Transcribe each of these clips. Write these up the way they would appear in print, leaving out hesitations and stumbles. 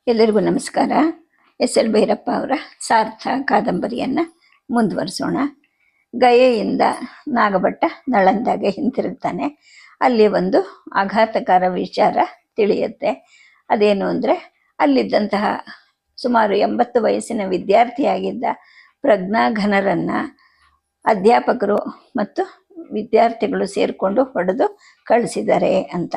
ಎಲ್ಲರಿಗೂ ನಮಸ್ಕಾರ. ಎಸ್.ಎಲ್. ಭೈರಪ್ಪ ಅವರ ಸಾರ್ಥ ಕಾದಂಬರಿಯನ್ನು ಮುಂದುವರಿಸೋಣ. ಗಯೆಯಿಂದ ನಾಗಭಟ್ಟ ನಳಂದಾಗೆ ಹಿಂತಿರುಗ್ತಾನೆ. ಅಲ್ಲಿ ಒಂದು ಆಘಾತಕಾರ ವಿಚಾರ ತಿಳಿಯುತ್ತೆ. ಅದೇನು ಅಂದರೆ, ಅಲ್ಲಿದ್ದಂತಹ ಸುಮಾರು 80 ವಯಸ್ಸಿನ ವಿದ್ಯಾರ್ಥಿಯಾಗಿದ್ದ ಪ್ರಜ್ಞಾಘನರನ್ನು ಅಧ್ಯಾಪಕರು ಮತ್ತು ವಿದ್ಯಾರ್ಥಿಗಳು ಸೇರಿಕೊಂಡು ಹೊಡೆದು ಕಳಿಸಿದ್ದಾರೆ ಅಂತ.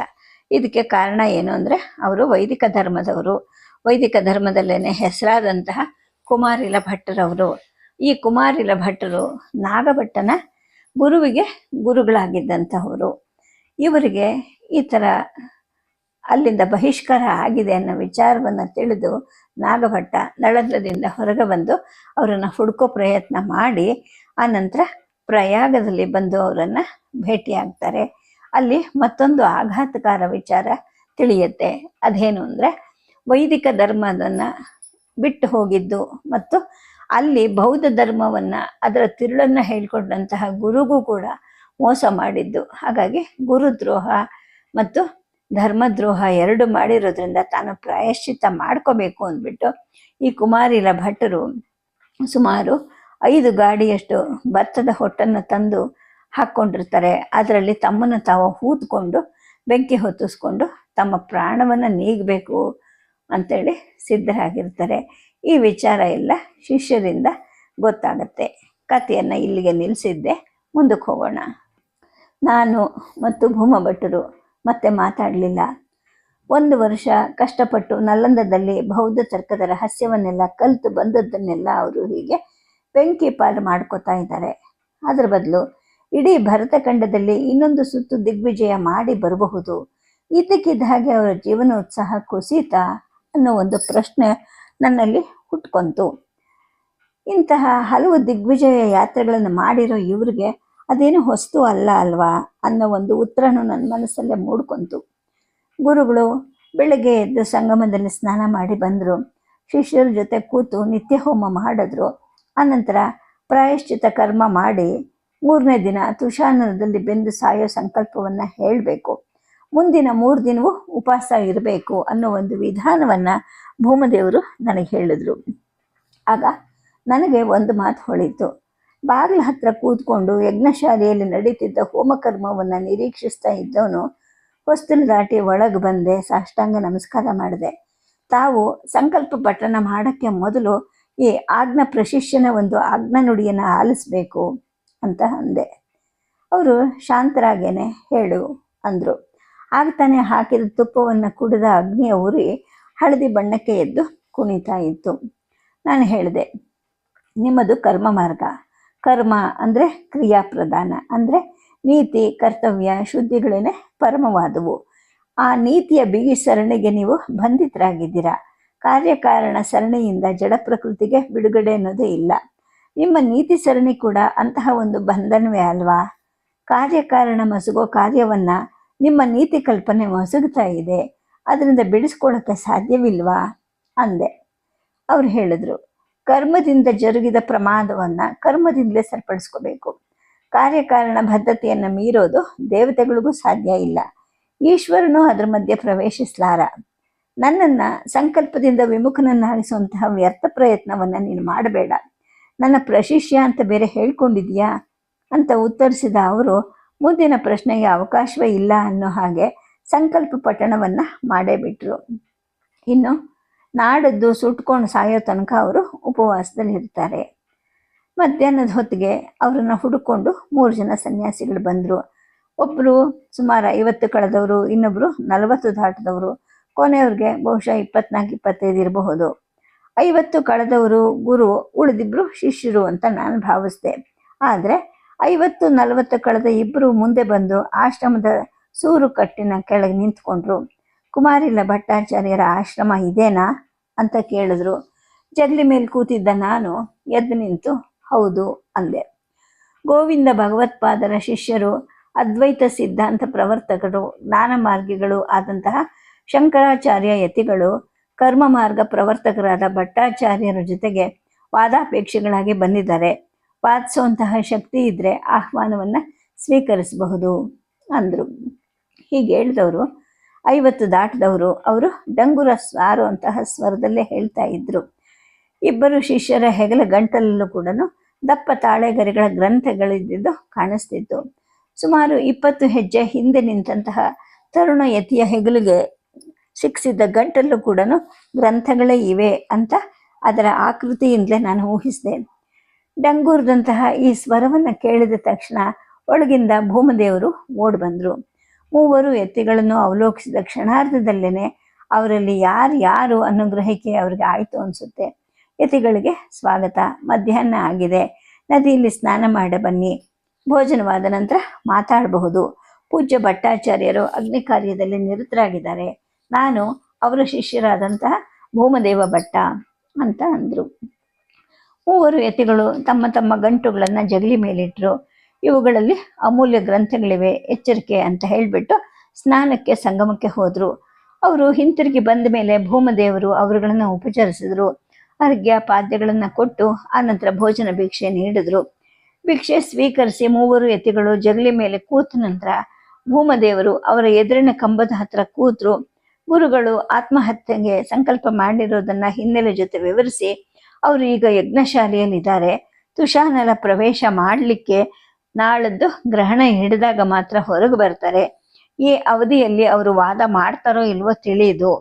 ಇದಕ್ಕೆ ಕಾರಣ ಏನು ಅಂದರೆ, ಅವರು ವೈದಿಕ ಧರ್ಮದವರು. ವೈದಿಕ ಧರ್ಮದಲ್ಲೇ ಹೆಸರಾದಂತಹ ಕುಮಾರಿಲ ಭಟ್ಟರವರು. ಈ ಕುಮಾರಿಲ ಭಟ್ಟರು ನಾಗಭಟ್ಟನ ಗುರುವಿಗೆ ಗುರುಗಳಾಗಿದ್ದಂಥವರು. ಇವರಿಗೆ ಈ ಥರ ಅಲ್ಲಿಂದ ಬಹಿಷ್ಕಾರ ಆಗಿದೆ ಅನ್ನೋ ವಿಚಾರವನ್ನು ತಿಳಿದು ನಾಗಭಟ್ಟ ನಳಂದದಿಂದ ಹೊರಗೆ ಬಂದು ಅವರನ್ನು ಹುಡುಕೋ ಪ್ರಯತ್ನ ಮಾಡಿ ಆನಂತರ ಪ್ರಯಾಗದಲ್ಲಿ ಬಂದು ಅವರನ್ನು ಭೇಟಿಯಾಗ್ತಾರೆ. ಅಲ್ಲಿ ಮತ್ತೊಂದು ಆಘಾತಕಾರ ವಿಚಾರ ತಿಳಿಯುತ್ತೆ. ಅದೇನು ಅಂದರೆ, ವೈದಿಕ ಧರ್ಮವನ್ನು ಬಿಟ್ಟು ಹೋಗಿದ್ದು ಮತ್ತು ಅಲ್ಲಿ ಬೌದ್ಧ ಧರ್ಮವನ್ನು ಅದರ ತಿರುಳನ್ನು ಹೇಳ್ಕೊಂಡಂತಹ ಗುರುಗೂ ಕೂಡ ಮೋಸ ಮಾಡಿದ್ದು. ಹಾಗಾಗಿ ಗುರುದ್ರೋಹ ಮತ್ತು ಧರ್ಮದ್ರೋಹ ಎರಡು ಮಾಡಿರೋದ್ರಿಂದ ತಾನು ಪ್ರಾಯಶ್ಚಿತ್ತ ಮಾಡ್ಕೋಬೇಕು ಅಂದ್ಬಿಟ್ಟು ಈ ಕುಮಾರಿಲ ಭಟ್ಟರು ಸುಮಾರು 5 ಗಾಡಿಯಷ್ಟು ಭತ್ತದ ಹೊಟ್ಟನ್ನು ತಂದು ಹಾಕ್ಕೊಂಡಿರ್ತಾರೆ. ಅದರಲ್ಲಿ ತಮ್ಮನ್ನು ತಾವು ಹೂತ್ಕೊಂಡು ಬೆಂಕಿ ಹೊತ್ತಿಸ್ಕೊಂಡು ತಮ್ಮ ಪ್ರಾಣವನ್ನು ನೀಗಬೇಕು ಅಂತೇಳಿ ಸಿದ್ಧರಾಗಿರ್ತಾರೆ. ಈ ವಿಚಾರ ಎಲ್ಲ ಶಿಷ್ಯರಿಂದ ಗೊತ್ತಾಗತ್ತೆ. ಕಥೆಯನ್ನು ಇಲ್ಲಿಗೆ ನಿಲ್ಲಿಸಿದ್ದೆ. ಮುಂದಕ್ಕೆ ಹೋಗೋಣ. ನಾನು ಮತ್ತು ಭೂಮಭಟ್ಟರು ಮತ್ತೆ ಮಾತಾಡಲಿಲ್ಲ. 1 ವರ್ಷ ಕಷ್ಟಪಟ್ಟು ನಲಂದದಲ್ಲಿ ಬೌದ್ಧ ತರ್ಕದ ರಹಸ್ಯವನ್ನೆಲ್ಲ ಕಲಿತು ಬಂದದ್ದನ್ನೆಲ್ಲ ಅವರು ಹೀಗೆ ಬೆಂಕಿ ಪಾಲು ಮಾಡ್ಕೋತಾ ಇದ್ದಾರೆ. ಅದರ ಬದಲು ಇಡೀ ಭರತಖಂಡದಲ್ಲಿ ಇನ್ನೊಂದು ಸುತ್ತು ದಿಗ್ವಿಜಯ ಮಾಡಿ ಬರಬಹುದು. ಇದಕ್ಕಿದ್ದ ಹಾಗೆ ಅವರ ಜೀವನ ಉತ್ಸಾಹ ಕುಸಿತಾ ಅನ್ನೋ ಒಂದು ಪ್ರಶ್ನೆ ನನ್ನಲ್ಲಿ ಹುಟ್ಕೊಂತು. ಇಂತಹ ಹಲವು ದಿಗ್ವಿಜಯ ಯಾತ್ರೆಗಳನ್ನು ಮಾಡಿರೋ ಇವ್ರಿಗೆ ಅದೇನು ಹೊಸ್ತು ಅಲ್ಲ ಅಲ್ವಾ ಅನ್ನೋ ಒಂದು ಉತ್ತರನೂ ನನ್ನ ಮನಸ್ಸಲ್ಲೇ ಮೂಡ್ಕೊಂತು. ಗುರುಗಳು ಬೆಳಗ್ಗೆ ಎದ್ದು ಸಂಗಮದಲ್ಲಿ ಸ್ನಾನ ಮಾಡಿ ಬಂದರು. ಶಿಷ್ಯರ ಜೊತೆ ಕೂತು ನಿತ್ಯ ಹೋಮ ಮಾಡಿದ್ರು. ಆನಂತರ ಪ್ರಾಯಶ್ಚಿತ ಕರ್ಮ ಮಾಡಿ 3ನೇ ದಿನ ತುಷಾನದಲ್ಲಿ ಬೆಂದು ಸಾಯೋ ಸಂಕಲ್ಪವನ್ನು ಹೇಳಬೇಕು. ಮುಂದಿನ 3 ದಿನವೂ ಉಪವಾಸ ಇರಬೇಕು ಅನ್ನೋ ಒಂದು ವಿಧಾನವನ್ನು ಭೂಮದೇವರು ನನಗೆ ಹೇಳಿದ್ರು. ಆಗ ನನಗೆ ಒಂದು ಮಾತು ಹೊಳಿತು. ಬಾಗಿಲ ಹತ್ರ ಕೂತ್ಕೊಂಡು ಯಜ್ಞಶಾಲೆಯಲ್ಲಿ ನಡೀತಿದ್ದ ಹೋಮಕರ್ಮವನ್ನು ನಿರೀಕ್ಷಿಸ್ತಾ ಇದ್ದವನು ಹೊಸ್ತಲು ದಾಟಿ ಒಳಗೆ ಬಂದೆ. ಸಾಷ್ಟಾಂಗ ನಮಸ್ಕಾರ ಮಾಡಿದೆ. ತಾವು ಸಂಕಲ್ಪ ಪಠಣ ಮಾಡೋಕ್ಕೆ ಮೊದಲು ಈ ಆಜ್ಞಾ ಪ್ರಶಿಷ್ಯನ ಒಂದು ಆಜ್ಞಾ ನುಡಿಯನ್ನು ಆಲಿಸ್ಬೇಕು ಅಂತ ಅಂದೆ. ಅವರು ಶಾಂತರಾಗೇನೆ ಹೇಳು ಅಂದರು. ಆಗ್ತಾನೆ ಹಾಕಿದ ತುಪ್ಪವನ್ನು ಕುಡಿದ ಅಗ್ನಿಯ ಉರಿ ಹಳದಿ ಬಣ್ಣಕ್ಕೆ ಎದ್ದು ಕುಣಿತಾ ಇತ್ತು. ನಾನು ಹೇಳಿದೆ, ನಿಮ್ಮದು ಕರ್ಮ ಮಾರ್ಗ. ಕರ್ಮ ಅಂದರೆ ಕ್ರಿಯಾಪ್ರಧಾನ, ಅಂದರೆ ನೀತಿ ಕರ್ತವ್ಯ ಶುದ್ಧಿಗಳೇ ಪರಮವಾದವು. ಆ ನೀತಿಯ ಬಿಗಿ ಸರಣಿಗೆ ನೀವು ಬಂಧಿತರಾಗಿದ್ದೀರಾ. ಕಾರ್ಯಕಾರಣ ಸರಣಿಯಿಂದ ಜಡ ಪ್ರಕೃತಿಗೆ ಬಿಡುಗಡೆ ಅನ್ನೋದೇ ಇಲ್ಲ. ನಿಮ್ಮ ನೀತಿ ಸರಣಿ ಕೂಡ ಅಂತಹ ಒಂದು ಬಂಧನವೇ ಅಲ್ವಾ? ಕಾರ್ಯಕಾರಣ ಮಸುಗೋ ಕಾರ್ಯವನ್ನು ನಿಮ್ಮ ನೀತಿ ಕಲ್ಪನೆ ಮಸುಗ್ತಾ ಇದೆ. ಅದರಿಂದ ಬಿಡಿಸ್ಕೊಳ್ಳೋಕ್ಕೆ ಸಾಧ್ಯವಿಲ್ವಾ ಅಂದೆ. ಅವ್ರು ಹೇಳಿದ್ರು, ಕರ್ಮದಿಂದ ಜರುಗಿದ ಪ್ರಮಾದವನ್ನು ಕರ್ಮದಿಂದಲೇ ಸರಿಪಡಿಸ್ಕೋಬೇಕು. ಕಾರ್ಯಕಾರಣ ಬದ್ಧತೆಯನ್ನು ಮೀರೋದು ದೇವತೆಗಳಿಗೂ ಸಾಧ್ಯ ಇಲ್ಲ. ಈಶ್ವರನು ಅದರ ಮಧ್ಯೆ ಪ್ರವೇಶಿಸಲಾರ. ನನ್ನನ್ನು ಸಂಕಲ್ಪದಿಂದ ವಿಮುಖನನ್ನಾಗಿಸುವಂತಹ ವ್ಯರ್ಥ ಪ್ರಯತ್ನವನ್ನು ನೀನು ಮಾಡಬೇಡ. ನನ್ನ ಪ್ರಶಿಷ್ಯ ಅಂತ ಬೇರೆ ಹೇಳ್ಕೊಂಡಿದ್ಯಾ ಅಂತ ಉತ್ತರಿಸಿದ ಅವರು ಮುಂದಿನ ಪ್ರಶ್ನೆಗೆ ಅವಕಾಶವೇ ಇಲ್ಲ ಅನ್ನೋ ಹಾಗೆ ಸಂಕಲ್ಪ ಪಠಣವನ್ನು ಮಾಡೇ ಬಿಟ್ಟರು. ಇನ್ನು ನಾಡದ್ದು ಸುಟ್ಕೊಂಡು ಸಾಯೋ ತನಕ ಅವರು ಉಪವಾಸದಲ್ಲಿ ಇರ್ತಾರೆ. ಮಧ್ಯಾಹ್ನದ ಹೊತ್ತಿಗೆ ಅವರನ್ನು ಹುಡುಕೊಂಡು 3 ಜನ ಸನ್ಯಾಸಿಗಳು ಬಂದರು. ಒಬ್ಬರು ಸುಮಾರು 50 ಕಳೆದವರು, ಇನ್ನೊಬ್ಬರು 40 ದಾಟಿದವರು, ಕೊನೆಯವ್ರಿಗೆ ಬಹುಶಃ 24-25 ಇರಬಹುದು. 50 ಕಳೆದವರು ಗುರು, ಉಳಿದಿಬ್ಬರು ಶಿಷ್ಯರು ಅಂತ ನಾನು ಭಾವಿಸ್ದೆ. ಆದರೆ 50-40 ಕಳೆದ ಇಬ್ಬರು ಮುಂದೆ ಬಂದು ಆಶ್ರಮದ ಸೂರು ಕಟ್ಟಿನ ಕೆಳಗೆ ನಿಂತ್ಕೊಂಡ್ರು. ಕುಮಾರಿಲ ಭಟ್ಟಾಚಾರ್ಯರ ಆಶ್ರಮ ಇದೇನಾ ಅಂತ ಕೇಳಿದ್ರು. ಜಗಲಿ ಮೇಲೆ ಕೂತಿದ್ದ ನಾನು ಎದ್ದು ನಿಂತು ಹೌದು ಅಂದೆ. ಗೋವಿಂದ ಭಗವತ್ಪಾದರ ಶಿಷ್ಯರು, ಅದ್ವೈತ ಸಿದ್ಧಾಂತ ಪ್ರವರ್ತಕರು, ಜ್ಞಾನ ಮಾರ್ಗಿಗಳು ಆದಂತಹ ಶಂಕರಾಚಾರ್ಯ ಯತಿಗಳು ಕರ್ಮ ಮಾರ್ಗ ಪ್ರವರ್ತಕರಾದ ಭಟ್ಟಾಚಾರ್ಯರ ಜೊತೆಗೆ ವಾದಾಪೇಕ್ಷೆಗಳಾಗಿ ಬಂದಿದ್ದಾರೆ. ವಾದಿಸುವಂತಹ ಶಕ್ತಿ ಇದ್ದರೆ ಆಹ್ವಾನವನ್ನು ಸ್ವೀಕರಿಸಬಹುದು ಅಂದರು. ಹೀಗೆ ಹೇಳಿದವರು 50 ದಾಟಿದವರು ಅವರು ಡಂಗುರ ಸಾರುವಂತಹ ಸ್ವರದಲ್ಲೇ ಹೇಳ್ತಾ ಇದ್ರು. ಇಬ್ಬರು ಶಿಷ್ಯರ ಹೆಗಲ ಗಂಟಲಲ್ಲೂ ಕೂಡ ದಪ್ಪ ತಾಳೆಗರಿಗಳ ಗ್ರಂಥಗಳಿದ್ದಿದ್ದು ಕಾಣಿಸ್ತಿತ್ತು. ಸುಮಾರು 20 ಹೆಜ್ಜೆ ಹಿಂದೆ ನಿಂತಹ ತರುಣ ಯತಿಯ ಹೆಗಲಿಗೆ ಸಿಕ್ಕಿಸಿದ್ದ ಗಂಟಲು ಕೂಡ ಗ್ರಂಥಗಳೇ ಇವೆ ಅಂತ ಅದರ ಆಕೃತಿಯಿಂದಲೇ ನಾನು ಊಹಿಸಿದೆ. ಡಂಗೂರದಂತಹ ಈ ಸ್ವರವನ್ನು ಕೇಳಿದ ತಕ್ಷಣ ಒಳಗಿಂದ ಭೂಮದೇವರು ಓಡಿ ಬಂದರು. ಮೂವರು ಯತಿಗಳನ್ನು ಅವಲೋಕಿಸಿದ ಕ್ಷಣಾರ್ಧದಲ್ಲೇ ಅವರಲ್ಲಿ ಯಾರು ಅನ್ನೋ ಗ್ರಹಿಕೆ ಅವ್ರಿಗೆ ಆಯಿತು ಅನಿಸುತ್ತೆ. ಯತಿಗಳಿಗೆ ಸ್ವಾಗತ, ಮಧ್ಯಾಹ್ನ ಆಗಿದೆ, ನದಿಯಲ್ಲಿ ಸ್ನಾನ ಮಾಡಿ ಬನ್ನಿ, ಭೋಜನವಾದ ನಂತರ ಮಾತಾಡಬಹುದು. ಪೂಜ್ಯ ಭಟ್ಟಾಚಾರ್ಯರು ಅಗ್ನಿ ಕಾರ್ಯದಲ್ಲಿ ನಿರತರಾಗಿದ್ದಾರೆ, ನಾನು ಅವರ ಶಿಷ್ಯರಾದಂತಹ ಭೂಮದೇವ ಭಟ್ಟ ಅಂತ ಅಂದರು. ಮೂವರು ಯತಿಗಳು ತಮ್ಮ ತಮ್ಮ ಗಂಟುಗಳನ್ನು ಜಗಲಿ ಮೇಲಿಟ್ಟರು. ಇವುಗಳಲ್ಲಿ ಅಮೂಲ್ಯ ಗ್ರಂಥಗಳಿವೆ, ಎಚ್ಚರಿಕೆ ಅಂತ ಹೇಳಿಬಿಟ್ಟು ಸ್ನಾನಕ್ಕೆ ಸಂಗಮಕ್ಕೆ ಹೋದರು. ಅವರು ಹಿಂತಿರುಗಿ ಬಂದ ಮೇಲೆ ಭೂಮದೇವರು ಅವರುಗಳನ್ನು ಉಪಚರಿಸಿದ್ರು. ಅರ್ಘ್ಯ ಪಾದ್ಯಗಳನ್ನು ಕೊಟ್ಟು ಆನಂತರ ಭೋಜನ ಭಿಕ್ಷೆ ನೀಡಿದ್ರು. ಭಿಕ್ಷೆ ಸ್ವೀಕರಿಸಿ ಮೂವರು ಯತಿಗಳು ಜಗಲಿ ಮೇಲೆ ಕೂತ ನಂತರ ಭೂಮದೇವರು ಅವರ ಎದುರಿನ ಕಂಬದ ಹತ್ರ ಕೂತರು. ಗುರುಗಳು ಆತ್ಮಹತ್ಯೆಗೆ ಸಂಕಲ್ಪ ಮಾಡಿರೋದನ್ನ ಹಿನ್ನೆಲೆ ಜೊತೆ ವಿವರಿಸಿ ಅವರು ಈಗ ಯಜ್ಞಶಾಲೆಯಲ್ಲಿದ್ದಾರೆ, ತುಷಾನಲ ಪ್ರವೇಶ ಮಾಡಲಿಕ್ಕೆ ನಾಳದ್ದು ಗ್ರಹಣ ಹಿಡಿದಾಗ ಮಾತ್ರ ಹೊರಗೆ ಬರ್ತಾರೆ. ಈ ಅವಧಿಯಲ್ಲಿ ಅವರು ವಾದ ಮಾಡ್ತಾರೋ ಇಲ್ವೋ ತಿಳಿಯುದು.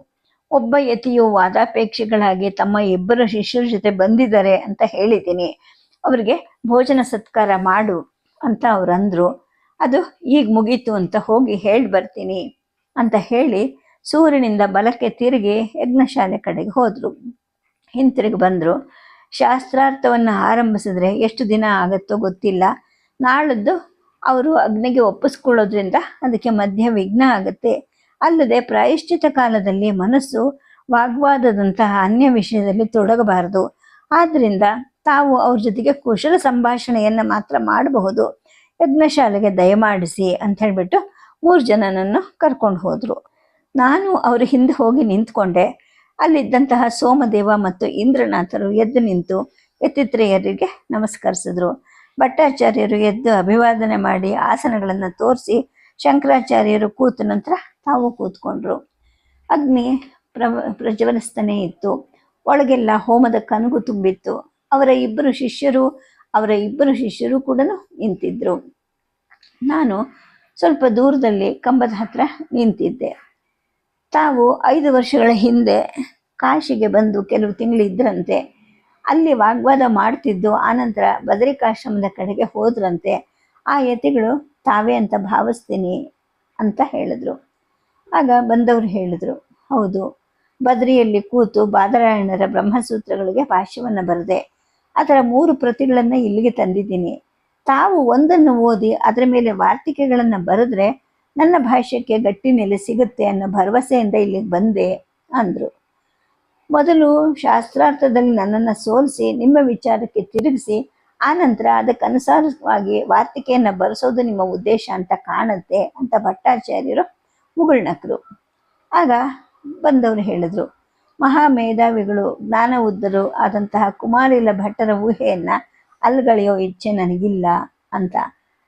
ಒಬ್ಬ ಯತಿಯು ವಾದಾಪೇಕ್ಷಿಗಳಾಗಿ ತಮ್ಮ ಇಬ್ಬರು ಶಿಷ್ಯರ ಜೊತೆ ಬಂದಿದ್ದಾರೆ ಅಂತ ಹೇಳಿದ್ದೀನಿ, ಅವರಿಗೆ ಭೋಜನ ಸತ್ಕಾರ ಮಾಡು ಅಂತ ಅವ್ರಂದ್ರು. ಅದು ಈಗ ಮುಗೀತು ಅಂತ ಹೋಗಿ ಹೇಳಿ ಬರ್ತೀನಿ ಅಂತ ಹೇಳಿ ಸೂರ್ಯನಿಂದ ಬಲಕ್ಕೆ ತಿರುಗಿ ಯಜ್ಞಶಾಲೆ ಕಡೆಗೆ ಹೋದರು. ಹಿಂತಿರುಗಿ ಬಂದರು. ಶಾಸ್ತ್ರಾರ್ಥವನ್ನು ಆರಂಭಿಸಿದ್ರೆ ಎಷ್ಟು ದಿನ ಆಗುತ್ತೋ ಗೊತ್ತಿಲ್ಲ. ನಾಳದ್ದು ಅವರು ಅಗ್ನಿಗೆ ಒಪ್ಪಿಸ್ಕೊಳ್ಳೋದ್ರಿಂದ ಅದಕ್ಕೆ ಮಧ್ಯ ವಿಘ್ನ ಆಗುತ್ತೆ. ಅಲ್ಲದೆ ಪ್ರಾಯಶ್ಚಿತ ಕಾಲದಲ್ಲಿ ಮನಸ್ಸು ವಾಗ್ವಾದದಂತಹ ಅನ್ಯ ವಿಷಯದಲ್ಲಿ ತೊಡಗಬಾರದು. ಆದ್ದರಿಂದ ತಾವು ಅವ್ರ ಜೊತೆಗೆ ಕುಶಲ ಸಂಭಾಷಣೆಯನ್ನು ಮಾತ್ರ ಮಾಡಬಹುದು. ಯಜ್ಞಶಾಲೆಗೆ ದಯಮಾಡಿಸಿ ಅಂತ ಹೇಳಿಬಿಟ್ಟು 3 ಜನನನ್ನು ಕರ್ಕೊಂಡು ಹೋದರು. ನಾನು ಅವ್ರ ಹಿಂದೆ ಹೋಗಿ ನಿಂತ್ಕೊಂಡೆ. ಅಲ್ಲಿದ್ದಂತಹ ಸೋಮದೇವ ಮತ್ತು ಇಂದ್ರನಾಥರು ಎದ್ದು ನಿಂತು ಯತಿತ್ರೇಯರಿಗೆ ನಮಸ್ಕರಿಸಿದ್ರು. ಭಟ್ಟಾಚಾರ್ಯರು ಎದ್ದು ಅಭಿವಾದನೆ ಮಾಡಿ ಆಸನಗಳನ್ನು ತೋರಿಸಿ ಶಂಕರಾಚಾರ್ಯರು ಕೂತ ನಂತರ ತಾವು ಕೂತ್ಕೊಂಡ್ರು. ಅಗ್ನಿ ಪ್ರಜ್ವಲಿಸ್ತಾನೇ ಇತ್ತು. ಒಳಗೆಲ್ಲ ಹೋಮದ ಕನಗು ತುಂಬಿತ್ತು. ಅವರ ಇಬ್ಬರು ಶಿಷ್ಯರು ಕೂಡ ನಿಂತಿದ್ರು. ನಾನು ಸ್ವಲ್ಪ ದೂರದಲ್ಲಿ ಕಂಬದ ಹತ್ರ ನಿಂತಿದ್ದೆ. ತಾವು 5 ವರ್ಷಗಳ ಹಿಂದೆ ಕಾಶಿಗೆ ಬಂದು ಕೆಲವು ತಿಂಗಳಿದ್ರಂತೆ. ಅಲ್ಲಿ ವಾಗ್ವಾದ ಮಾಡ್ತಿದ್ದು ಆನಂತರ ಬದರಿಕಾಶ್ರಮದ ಕಡೆಗೆ ಹೋದ್ರಂತೆ. ಆ ಯತಿಗಳು ತಾವೇ ಅಂತ ಭಾವಿಸ್ತೀನಿ ಅಂತ ಹೇಳಿದ್ರು. ಆಗ ಬಂದವರು ಹೇಳಿದ್ರು, ಹೌದು, ಬದ್ರಿಯಲ್ಲಿ ಕೂತು ಬಾದರಾಯಣರ ಬ್ರಹ್ಮಸೂತ್ರಗಳಿಗೆ ಭಾಷ್ಯವನ್ನು ಬರೆದೆ. ಅದರ 3 ಪ್ರತಿಗಳನ್ನು ಇಲ್ಲಿಗೆ ತಂದಿದ್ದೀನಿ. ತಾವು ಒಂದನ್ನು ಓದಿ ಅದರ ಮೇಲೆ ವಾರ್ತಿಕೆಗಳನ್ನು ಬರೆದ್ರೆ ನನ್ನ ಭಾಷ್ಯಕ್ಕೆ ಗಟ್ಟಿ ನೆಲೆ ಸಿಗುತ್ತೆ ಅನ್ನೋ ಭರವಸೆಯಿಂದ ಇಲ್ಲಿಗೆ ಬಂದೆ ಅಂದರು. ಮೊದಲು ಶಾಸ್ತ್ರಾರ್ಥದಲ್ಲಿ ನನ್ನನ್ನು ಸೋಲಿಸಿ ನಿಮ್ಮ ವಿಚಾರಕ್ಕೆ ತಿರುಗಿಸಿ ಆನಂತರ ಅದಕ್ಕನುಸಾರವಾಗಿ ವಾರ್ತಿಕೆಯನ್ನು ಬರೆಸೋದು ನಿಮ್ಮ ಉದ್ದೇಶ ಅಂತ ಕಾಣುತ್ತೆ ಅಂತ ಭಟ್ಟಾಚಾರ್ಯರು ಮುಗುಳ್ನಕರು. ಆಗ ಬಂದವರು ಹೇಳಿದ್ರು, ಮಹಾಮೇಧಾವಿಗಳು ಜ್ಞಾನ ಉದ್ದರು ಆದಂತಹ ಕುಮಾರಿಲ ಭಟ್ಟರ ಊಹೆಯನ್ನು ಅಲ್ಗಳೆಯೋ ಇಚ್ಛೆ ನನಗಿಲ್ಲ ಅಂತ.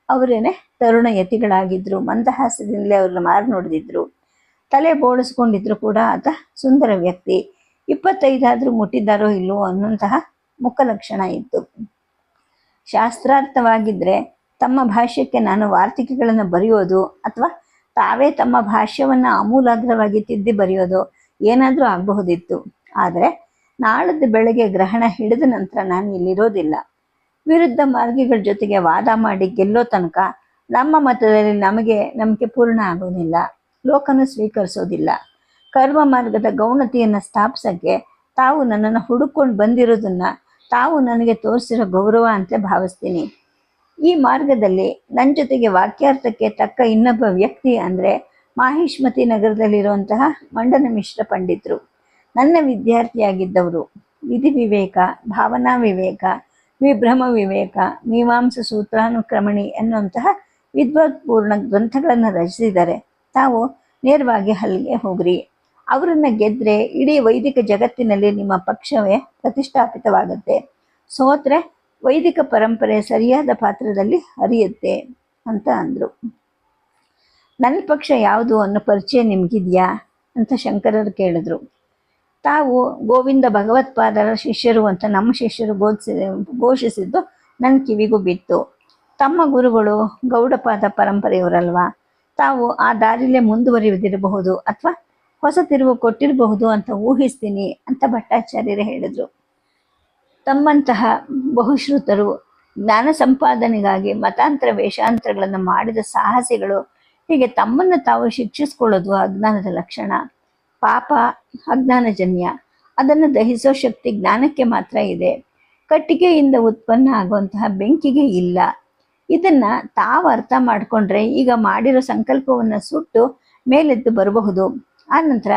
ಅವರೇನೆ ತರುಣ ಯತಿಗಳಾಗಿದ್ದರು. ಮಂದಹಾಸದಿಂದಲೇ ಅವ್ರನ್ನ ಮಾರು ನೋಡಿದ್ರು. ತಲೆ ಬೋಳಿಸ್ಕೊಂಡಿದ್ರು ಕೂಡ ಆತ ಸುಂದರ ವ್ಯಕ್ತಿ. 25 ಮುಟ್ಟಿದ್ದಾರೋ ಇಲ್ಲವೋ ಅನ್ನೋಂತಹ ಮುಖಲಕ್ಷಣ ಇತ್ತು. ಶಾಸ್ತ್ರಾರ್ಥವಾಗಿದ್ದರೆ ತಮ್ಮ ಭಾಷ್ಯಕ್ಕೆ ನಾನು ವಾರ್ತಿಕೆಗಳನ್ನು ಬರೆಯೋದು ಅಥವಾ ತಾವೇ ತಮ್ಮ ಭಾಷ್ಯವನ್ನು ಆಮೂಲಾಗ್ರವಾಗಿ ತಿದ್ದಿ ಬರೆಯೋದು ಏನಾದರೂ ಆಗಬಹುದಿತ್ತು. ಆದರೆ ನಾಳದ್ದು ಬೆಳಗ್ಗೆ ಗ್ರಹಣ ಹಿಡಿದ ನಂತರ ನಾನು ಇಲ್ಲಿರೋದಿಲ್ಲ. ವಿರುದ್ಧ ಮಾರ್ಗಿಗಳ ಜೊತೆಗೆ ವಾದ ಮಾಡಿ ಗೆಲ್ಲೋ ತನಕ ನಮ್ಮ ಮತದಲ್ಲಿ ನಮಗೆ ನಂಬಿಕೆ ಪೂರ್ಣ ಆಗೋದಿಲ್ಲ, ಲೋಕನು ಸ್ವೀಕರಿಸೋದಿಲ್ಲ. ಕರ್ಮ ಮಾರ್ಗದ ಗೌಣತೆಯನ್ನು ಸ್ಥಾಪಿಸೋಕ್ಕೆ ತಾವು ನನ್ನನ್ನು ಹುಡುಕೊಂಡು ಬಂದಿರೋದನ್ನು ತಾವು ನನಗೆ ತೋರಿಸಿರೋ ಗೌರವ ಅಂತ ಭಾವಿಸ್ತೀನಿ. ಈ ಮಾರ್ಗದಲ್ಲಿ ನನ್ನ ಜೊತೆಗೆ ವಾಕ್ಯಾರ್ಥಕ್ಕೆ ತಕ್ಕ ಇನ್ನೊಬ್ಬ ವ್ಯಕ್ತಿ ಅಂದರೆ ಮಾಹಿಷ್ಮತಿ ನಗರದಲ್ಲಿರುವಂತಹ ಮಂಡನ ಮಿಶ್ರ ಪಂಡಿತರು. ನನ್ನ ವಿದ್ಯಾರ್ಥಿಯಾಗಿದ್ದವರು. ವಿಧಿ ವಿವೇಕ, ಭಾವನಾ ವಿವೇಕ, ವಿಭ್ರಮ ವಿವೇಕ, ಮೀಮಾಂಸ ಸೂತ್ರಾನುಕ್ರಮಣಿ ಎನ್ನುವಂತಹ ವಿದ್ವತ್ಪೂರ್ಣ ಗ್ರಂಥಗಳನ್ನು ರಚಿಸಿದ್ದಾರೆ. ತಾವು ನೇರವಾಗಿ ಅಲ್ಲಿಗೆ ಹೋಗ್ರಿ. ಅವರನ್ನು ಗೆದ್ದರೆ ಇಡೀ ವೈದಿಕ ಜಗತ್ತಿನಲ್ಲಿ ನಿಮ್ಮ ಪಕ್ಷವೇ ಪ್ರತಿಷ್ಠಾಪಿತವಾಗುತ್ತೆ. ಸೋತ್ರೆ ವೈದಿಕ ಪರಂಪರೆ ಸರಿಯಾದ ಪಾತ್ರದಲ್ಲಿ ಹರಿಯುತ್ತೆ ಅಂತ ಅಂದರು. ನನ್ನ ಪಕ್ಷ ಯಾವುದು ಅನ್ನೋ ಪರಿಚಯ ನಿಮಗಿದೆಯಾ ಅಂತ ಶಂಕರರು ಕೇಳಿದ್ರು. ತಾವು ಗೋವಿಂದ ಭಗವತ್ಪಾದರ ಶಿಷ್ಯರು ಅಂತ ನಮ್ಮ ಶಿಷ್ಯರು ಘೋಷಿಸಿದ್ದು ನನ್ನ ಕಿವಿಗೂ ಬಿತ್ತು. ತಮ್ಮ ಗುರುಗಳು ಗೌಡಪಾದ ಪರಂಪರೆಯವರಲ್ವಾ, ತಾವು ಆ ದಾರಿಲೇ ಮುಂದುವರಿದಿರಬಹುದು ಅಥವಾ ಹೊಸ ತಿರುವು ಕೊಟ್ಟಿರಬಹುದು ಅಂತ ಊಹಿಸ್ತೀನಿ ಅಂತ ಭಟ್ಟಾಚಾರ್ಯರು ಹೇಳಿದರು. ತಮ್ಮಂತಹ ಬಹುಶ್ರುತರು ಜ್ಞಾನ ಸಂಪಾದನೆಗಾಗಿ ಮತಾಂತರ ವೇಷಾಂತರಗಳನ್ನು ಮಾಡಿದ ಸಾಹಸಿಗಳು ಹೀಗೆ ತಮ್ಮನ್ನು ತಾವು ಶಿಕ್ಷಿಸ್ಕೊಳ್ಳೋದು ಅಜ್ಞಾನದ ಲಕ್ಷಣ. ಪಾಪ ಅಜ್ಞಾನಜನ್ಯ, ಅದನ್ನು ದಹಿಸೋ ಶಕ್ತಿ ಜ್ಞಾನಕ್ಕೆ ಮಾತ್ರ ಇದೆ. ಕಟ್ಟಿಗೆಯಿಂದ ಉತ್ಪನ್ನ ಆಗುವಂತಹ ಬೆಂಕಿಗೆ ಇಲ್ಲ. ಇದನ್ನು ತಾವು ಅರ್ಥ ಮಾಡಿಕೊಂಡ್ರೆ ಈಗ ಮಾಡಿರೋ ಸಂಕಲ್ಪವನ್ನು ಸುಟ್ಟು ಮೇಲೆದ್ದು ಬರಬಹುದು. ಆನಂತರ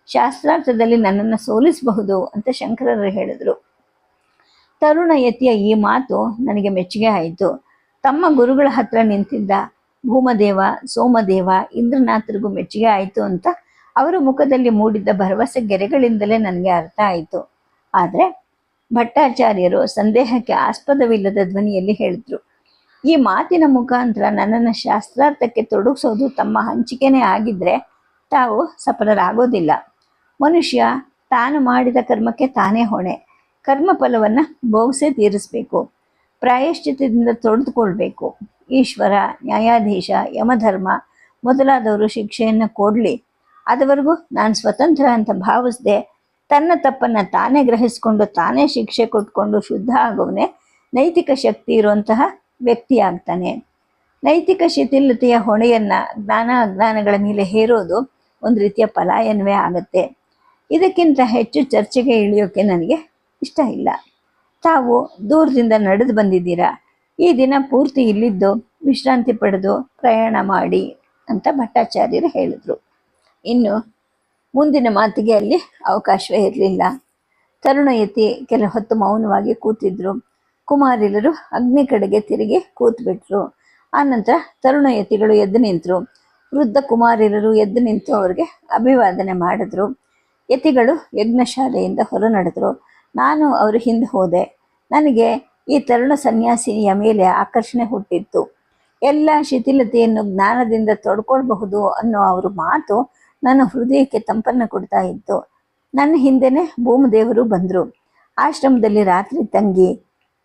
ಶಾಸ್ತ್ರಾರ್ಥದಲ್ಲಿ ನನ್ನನ್ನು ಸೋಲಿಸಬಹುದು ಅಂತ ಶಂಕರರು ಹೇಳಿದರು. ತರುಣ ಯತಿಯ ಈ ಮಾತು ನನಗೆ ಮೆಚ್ಚುಗೆ ಆಯಿತು. ತಮ್ಮ ಗುರುಗಳ ಹತ್ರ ನಿಂತಿದ್ದ ಭೂಮದೇವ, ಸೋಮದೇವ, ಇಂದ್ರನಾಥರಿಗೂ ಮೆಚ್ಚುಗೆ ಆಯಿತು ಅಂತ ಅವರ ಮುಖದಲ್ಲಿ ಮೂಡಿದ್ದ ಭರವಸೆ ಗೆರೆಗಳಿಂದಲೇ ನನಗೆ ಅರ್ಥ ಆಯಿತು. ಆದರೆ ಭಟ್ಟಾಚಾರ್ಯರು ಸಂದೇಹಕ್ಕೆ ಆಸ್ಪದವಿಲ್ಲದ ಧ್ವನಿಯಲ್ಲಿ ಹೇಳಿದ್ರು, ಈ ಮಾತಿನ ಮುಖಾಂತರ ನನ್ನನ್ನು ಶಾಸ್ತ್ರಾರ್ಥಕ್ಕೆ ತೊಡಗಿಸೋದು ತಮ್ಮ ಹಂಚಿಕೆನೇ ಆಗಿದ್ರೆ ತಾವು ಸಫಲರಾಗೋದಿಲ್ಲ. ಮನುಷ್ಯ ತಾನು ಮಾಡಿದ ಕರ್ಮಕ್ಕೆ ತಾನೇ ಹೊಣೆ. ಕರ್ಮ ಫಲವನ್ನು ಭೋಗಿಸೇ ತೀರಿಸಬೇಕು. ಪ್ರಾಯಶ್ಚಿತ್ತದಿಂದ ತೊಡೆದುಕೊಳ್ಬೇಕು. ಈಶ್ವರ, ನ್ಯಾಯಾಧೀಶ, ಯಮಧರ್ಮ ಮೊದಲಾದವರು ಶಿಕ್ಷೆಯನ್ನು ಕೊಡಲಿ, ಅದುವರೆಗೂ ನಾನು ಸ್ವತಂತ್ರ ಅಂತ ಭಾವಿಸದೆ ತನ್ನ ತಪ್ಪನ್ನು ತಾನೇ ಗ್ರಹಿಸಿಕೊಂಡು ತಾನೇ ಶಿಕ್ಷೆ ಕೊಟ್ಕೊಂಡು ಶುದ್ಧ ಆಗೋವನೇ ನೈತಿಕ ಶಕ್ತಿ ಇರುವಂತಹ ವ್ಯಕ್ತಿಯಾಗ್ತಾನೆ. ನೈತಿಕ ಶಿಥಿಲತೆಯ ಹೊಣೆಯನ್ನು ಜ್ಞಾನ ಅಜ್ಞಾನಗಳ ಮೇಲೆ ಹೇರೋದು ಒಂದು ರೀತಿಯ ಪಲಾಯನವೇ ಆಗುತ್ತೆ. ಇದಕ್ಕಿಂತ ಹೆಚ್ಚು ಚರ್ಚೆಗೆ ಇಳಿಯೋಕ್ಕೆ ನನಗೆ ಇಷ್ಟ ಇಲ್ಲ. ತಾವು ದೂರದಿಂದ ನಡೆದು ಬಂದಿದ್ದೀರಾ, ಈ ದಿನ ಪೂರ್ತಿ ಇಲ್ಲಿದ್ದು ವಿಶ್ರಾಂತಿ ಪಡೆದು ಪ್ರಯಾಣ ಮಾಡಿ ಅಂತ ಭಟ್ಟಾಚಾರ್ಯರು ಹೇಳಿದರು. ಇನ್ನು ಮುಂದಿನ ಮಾತಿಗೆ ಅಲ್ಲಿ ಅವಕಾಶವೇ ಇರಲಿಲ್ಲ. ತರುಣಯತಿ ಕೆಲ ಹೊತ್ತು ಮೌನವಾಗಿ ಕೂತಿದ್ರು. ಕುಮಾರಿಲರು ಅಗ್ನಿ ಕಡೆಗೆ ತಿರುಗಿ ಕೂತ್ಬಿಟ್ರು. ಆನಂತರ ತರುಣಯತಿಗಳು ಎದ್ದು ನಿಂತರು. ವೃದ್ಧ ಕುಮಾರಿಲರು ಎದ್ದು ನಿಂತು ಅವರಿಗೆ ಅಭಿವಾದನೆ ಮಾಡಿದ್ರು. ಯತಿಗಳು ಯಜ್ಞಶಾಲೆಯಿಂದ ಹೊರ ನಡೆದರು. ನಾನು ಅವರ ಹಿಂದೆ ಹೋದೆ. ನನಗೆ ಈ ತರುಣ ಸನ್ಯಾಸಿನಿಯ ಮೇಲೆ ಆಕರ್ಷಣೆ ಹುಟ್ಟಿತ್ತು. ಎಲ್ಲ ಶಿಥಿಲತೆಯನ್ನು ಜ್ಞಾನದಿಂದ ತೊಡ್ಕೊಳ್ಬಹುದು ಅನ್ನೋ ಅವ್ರ ಮಾತು ನನ್ನ ಹೃದಯಕ್ಕೆ ತಂಪನ್ನು ಕೊಡ್ತಾ ಇತ್ತು. ನನ್ನ ಹಿಂದೆನೇ ಭೂಮದೇವರು ಬಂದರು. ಆಶ್ರಮದಲ್ಲಿ ರಾತ್ರಿ ತಂಗಿ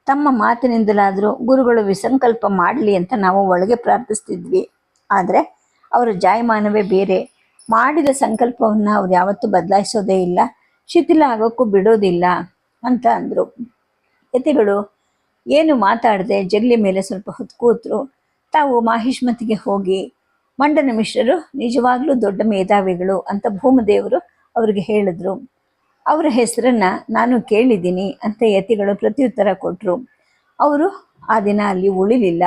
ತಮ್ಮ ಮಾತಿನಿಂದಲಾದರೂ ಗುರುಗಳು ವಿಸಂಕಲ್ಪ ಮಾಡಲಿ ಅಂತ ನಾವು ಒಳಗೆ ಪ್ರಾರ್ಥಿಸ್ತಿದ್ವಿ. ಆದರೆ ಅವರ ಜಾಯಮಾನವೇ ಬೇರೆ. ಮಾಡಿದ ಸಂಕಲ್ಪವನ್ನು ಅವ್ರು ಯಾವತ್ತೂ ಬದಲಾಯಿಸೋದೇ ಇಲ್ಲ, ಶಿಥಿಲ ಆಗೋಕ್ಕೂ ಬಿಡೋದಿಲ್ಲ ಅಂತ ಅಂದರು. ಯತಿಗಳು ಏನು ಮಾತಾಡದೆ ಜಗಲಿ ಮೇಲೆ ಸ್ವಲ್ಪ ಹೊತ್ತು ಕೂತರು. ತಾವು ಮಾಹಿಷ್ಮತಿಗೆ ಹೋಗಿ ಮಂಡನ ಮಿಶ್ರರು ನಿಜವಾಗ್ಲೂ ದೊಡ್ಡ ಮೇಧಾವಿಗಳು ಅಂತ ಭೂಮದೇವರು ಅವರಿಗೆ ಹೇಳಿದ್ರು. ಅವರ ಹೆಸರನ್ನು ನಾನು ಕೇಳಿದ್ದೀನಿ ಅಂತ ಯತಿಗಳು ಪ್ರತ್ಯುತ್ತರ ಕೊಟ್ಟರು. ಅವರು ಆ ದಿನ ಅಲ್ಲಿ ಉಳಿಲಿಲ್ಲ.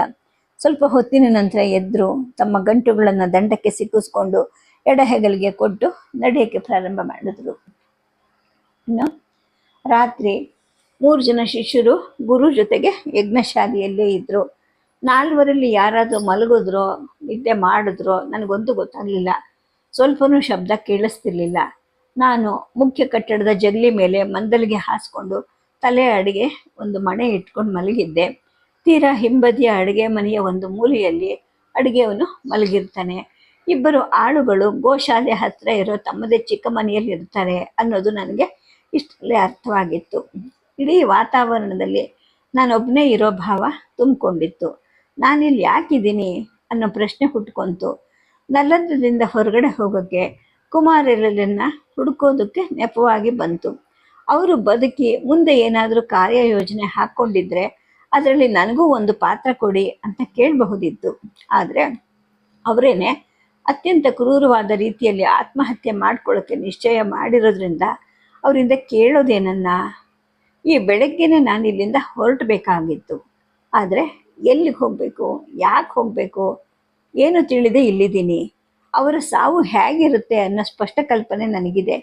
ಸ್ವಲ್ಪ ಹೊತ್ತಿನ ನಂತರ ಎದ್ರು. ತಮ್ಮ ಗಂಟುಗಳನ್ನು ದಂಡಕ್ಕೆ ಸಿಕ್ಕಿಸ್ಕೊಂಡು ಎಡಹೆಗಲಿಗೆ ಕೊಟ್ಟು ನಡೆಯೋಕ್ಕೆ ಪ್ರಾರಂಭ ಮಾಡಿದ್ರು. ಇನ್ನು ರಾತ್ರಿ 3 ಜನ ಶಿಷ್ಯರು ಗುರು ಜೊತೆಗೆ ಯಜ್ಞಶಾಲೆಯಲ್ಲೇ ಇದ್ದರು. 4ವರಲ್ಲಿ ಯಾರಾದರೂ ಮಲಗಿದ್ರೋ ನಿದ್ದೆ ಮಾಡಿದ್ರೋ ನನಗೊಂದು ಗೊತ್ತಾಗಲಿಲ್ಲ. ಸ್ವಲ್ಪನೂ ಶಬ್ದ ಕೇಳಿಸ್ತಿರ್ಲಿಲ್ಲ. ನಾನು ಮುಖ್ಯ ಕಟ್ಟಡದ ಜಗಲಿ ಮೇಲೆ ಮಂದಲಿಗೆ ಹಾಸ್ಕೊಂಡು ತಲೆ ಅಡಿಗೆ ಒಂದು ಮಣೆ ಇಟ್ಕೊಂಡು ಮಲಗಿದ್ದೆ. ತೀರಾ ಹಿಂಬದಿಯ ಅಡುಗೆ ಮನೆಯ ಒಂದು ಮೂಲೆಯಲ್ಲಿ ಅಡುಗೆಯವನು ಮಲಗಿರ್ತಾನೆ. 2 ಆಳುಗಳು ಗೋಶಾಲೆ ಹತ್ತಿರ ಇರೋ ತಮ್ಮದೇ ಚಿಕ್ಕ ಮನೆಯಲ್ಲಿ ಇರ್ತಾರೆ ಅನ್ನೋದು ನನಗೆ ಇಷ್ಟರಲ್ಲೇ ಅರ್ಥವಾಗಿತ್ತು. ಇಡೀ ವಾತಾವರಣದಲ್ಲಿ ನಾನೊಬ್ಬನೇ ಇರೋ ಭಾವ ತುಂಬಿಕೊಂಡಿತ್ತು. ನಾನಿಲ್ಲಿ ಯಾಕಿದ್ದೀನಿ ಅನ್ನೋ ಪ್ರಶ್ನೆ ಹುಟ್ಕೊಂತು. ನಲ್ಲಂದದಿಂದ ಹೊರಗಡೆ ಹೋಗೋಕ್ಕೆ ಕುಮಾರರನ್ನು ಹುಡುಕೋದಕ್ಕೆ ನೆಪವಾಗಿ ಬಂತು. ಅವರು ಬದುಕಿ ಮುಂದೆ ಏನಾದರೂ ಕಾರ್ಯಯೋಜನೆ ಹಾಕ್ಕೊಂಡಿದ್ರೆ ಅದರಲ್ಲಿ ನನಗೂ ಒಂದು ಪಾತ್ರ ಕೊಡಿ ಅಂತ ಕೇಳಬಹುದಿತ್ತು. ಆದರೆ ಅವರೇನೆ ಅತ್ಯಂತ ಕ್ರೂರವಾದ ರೀತಿಯಲ್ಲಿ ಆತ್ಮಹತ್ಯೆ ಮಾಡ್ಕೊಳ್ಳೋಕ್ಕೆ ನಿಶ್ಚಯ ಮಾಡಿರೋದ್ರಿಂದ ಅವರಿಂದ ಕೇಳೋದೇನನ್ನ. ಈ ಬೆಳಗ್ಗೆನೇ ನಾನು ಇಲ್ಲಿಂದ ಹೊರಟಬೇಕಾಗಿತ್ತು. ಆದರೆ ಎಲ್ಲಿಗೆ ಹೋಗಬೇಕು, ಯಾಕೆ ಹೋಗಬೇಕು, ಏನು ತಿಳಿದೇ ಇಲ್ಲಿದ್ದೀನಿ. ಅವರ ಸಾವು ಹೇಗಿರುತ್ತೆ ಅನ್ನೋ ಸ್ಪಷ್ಟ ಕಲ್ಪನೆ ನನಗಿದೆ.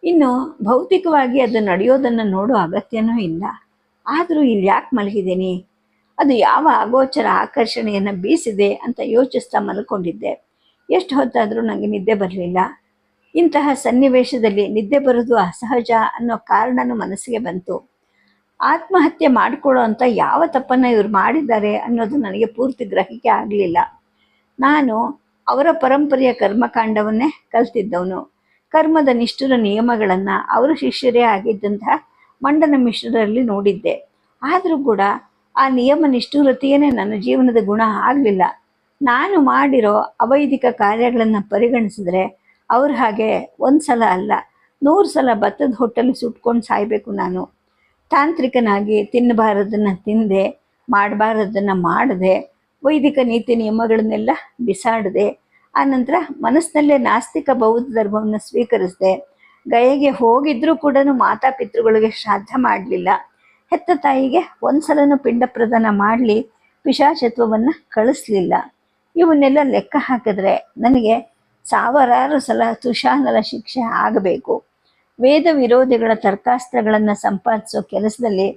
ಇನ್ನು ಭೌತಿಕವಾಗಿ ಅದು ನಡೆಯೋದನ್ನು ನೋಡೋ ಅಗತ್ಯನೂ ಇಲ್ಲ. ಆದರೂ ಇಲ್ಲಿ ಯಾಕೆ ಮಲಗಿದ್ದೀನಿ, ಅದು ಯಾವ ಅಗೋಚರ ಆಕರ್ಷಣೆಯನ್ನು ಬೀಸಿದೆ ಅಂತ ಯೋಚಿಸ್ತಾ ಮಲ್ಕೊಂಡಿದ್ದೆ. ಎಷ್ಟು ಹೊತ್ತಾದರೂ ನನಗೆ ನಿದ್ದೆ ಬರಲಿಲ್ಲ. ಇಂತಹ ಸನ್ನಿವೇಶದಲ್ಲಿ ನಿದ್ದೆ ಬರೋದು ಅಸಹಜ ಅನ್ನೋ ಕಾರಣನೂ ಮನಸ್ಸಿಗೆ ಬಂತು. ಆತ್ಮಹತ್ಯೆ ಮಾಡಿಕೊಳ್ಳೋ ಅಂಥ ಯಾವ ತಪ್ಪನ್ನು ಇವ್ರು ಮಾಡಿದ್ದಾರೆ ಅನ್ನೋದು ನನಗೆ ಪೂರ್ತಿ ಗ್ರಹಿಕೆ ಆಗಲಿಲ್ಲ. ನಾನು ಅವರ ಪರಂಪರೆಯ ಕರ್ಮಕಾಂಡವನ್ನೇ ಕಲ್ತಿದ್ದವನು. ಕರ್ಮದ ನಿಷ್ಠುರ ನಿಯಮಗಳನ್ನು ಅವರು ಶಿಷ್ಯರೇ ಆಗಿದ್ದಂತಹ ಮಂಡನ ಮಿಶ್ರರಲ್ಲಿ ನೋಡಿದ್ದೆ. ಆದರೂ ಕೂಡ ಆ ನಿಯಮ ನಿಷ್ಠುರತೆಯೇ ನನ್ನ ಜೀವನದ ಗುಣ ಆಗಲಿಲ್ಲ. ನಾನು ಮಾಡಿರೋ ಅವೈದಿಕ ಕಾರ್ಯಗಳನ್ನು ಪರಿಗಣಿಸಿದ್ರೆ ಅವ್ರ ಹಾಗೆ ಒಂದು ಸಲ ಅಲ್ಲ 100 ಸಲ ಭತ್ತದ ಹೊಟ್ಟೆಲಿ ಸುಟ್ಕೊಂಡು ಸಾಯಬೇಕು. ನಾನು ತಾಂತ್ರಿಕನಾಗಿ ತಿನ್ನಬಾರದನ್ನು ತಿಂದೆ, ಮಾಡಬಾರದನ್ನು ಮಾಡದೆ, ವೈದಿಕ ನೀತಿ ನಿಯಮಗಳನ್ನೆಲ್ಲ ಬಿಸಾಡದೆ, ಆನಂತರ ಮನಸ್ಸಿನಲ್ಲೇ ನಾಸ್ತಿಕ ಬೌದ್ಧ ಧರ್ಮವನ್ನು ಸ್ವೀಕರಿಸಿದೆ. ಗಯೆಗೆ ಹೋಗಿದ್ರೂ ಕೂಡ ಮಾತಾಪಿತೃಗಳಿಗೆ ಶ್ರಾದ್ದ ಮಾಡಲಿಲ್ಲ. ಹೆತ್ತ ತಾಯಿಗೆ ಒಂದು ಸಲನೂ ಪಿಂಡ ಪ್ರದಾನ ಮಾಡಲಿ ಪಿಶಾಚತ್ವವನ್ನು ಕಳಿಸ್ಲಿಲ್ಲ. ಇವನ್ನೆಲ್ಲ ಲೆಕ್ಕ ಹಾಕಿದ್ರೆ ನನಗೆ 1000 ಸಲ ತುಷಾನಲ ಶಿಕ್ಷೆ ಆಗಬೇಕು. ವೇದ ವಿರೋಧಿಗಳ ತರ್ಕಾಸ್ತ್ರಗಳನ್ನು ಸಂಪಾದಿಸೋ ಕೆಲಸದಲ್ಲಿ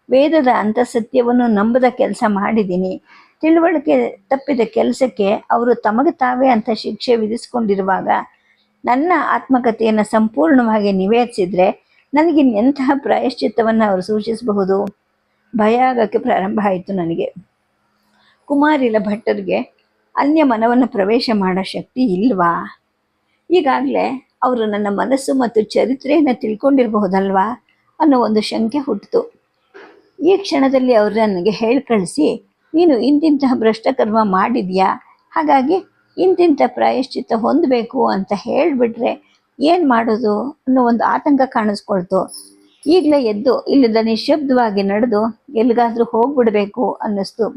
ವೇದದ ಅಂತಸತ್ಯವನ್ನು ನಂಬದ ಕೆಲಸ ಮಾಡಿದ್ದೀನಿ. ತಿಳುವಳಿಕೆ ತಪ್ಪಿದ ಕೆಲಸಕ್ಕೆ ಅವರು ತಮಗೆ ತಾವೇ ಅಂತ ಶಿಕ್ಷೆ ವಿಧಿಸ್ಕೊಂಡಿರುವಾಗ ನನ್ನ ಆತ್ಮಕಥೆಯನ್ನು ಸಂಪೂರ್ಣವಾಗಿ ನಿವೇದಿಸಿದರೆ ನನಗಿನ್ನೆಂತಹ ಪ್ರಾಯಶ್ಚಿತ್ತವನ್ನು ಅವರು ಸೂಚಿಸಬಹುದು? ಭಯ ಆಗೋಕ್ಕೆ ಪ್ರಾರಂಭ ಆಯಿತು ನನಗೆ. ಕುಮಾರಿಲ ಭಟ್ಟರಿಗೆ ಅನ್ಯ ಮನವನ್ನು ಪ್ರವೇಶ ಮಾಡೋ ಶಕ್ತಿ ಇಲ್ವಾ? ಈಗಾಗಲೇ ಅವರು ನನ್ನ ಮನಸ್ಸು ಮತ್ತು ಚರಿತ್ರೆಯನ್ನು ತಿಳ್ಕೊಂಡಿರಬಹುದಲ್ವಾ ಅನ್ನೋ ಒಂದು ಶಂಕೆ ಹುಟ್ಟಿತು. ಈ ಕ್ಷಣದಲ್ಲಿ ಅವರು ನನಗೆ ಹೇಳಿ ಕಳಿಸಿ, ನೀನು ಇಂತಿಂತಹ ಭ್ರಷ್ಟಕರ್ಮ ಮಾಡಿದ್ಯಾ, ಹಾಗಾಗಿ ಇಂತಿಂಥ ಪ್ರಾಯಶ್ಚಿತ್ತ ಹೊಂದಬೇಕು ಅಂತ ಹೇಳಿಬಿಟ್ರೆ ಏನು ಮಾಡೋದು ಅನ್ನೋ ಒಂದು ಆತಂಕ ಕಾಣಿಸ್ಕೊಳ್ತು. ಈಗಲೇ ಎದ್ದು ಇಲ್ಲಿಂದ ನಿಶ್ಶಬ್ದವಾಗಿ ನಡೆದು ಎಲ್ಲಿಗಾದರೂ ಹೋಗ್ಬಿಡಬೇಕು ಅನ್ನಿಸ್ತು.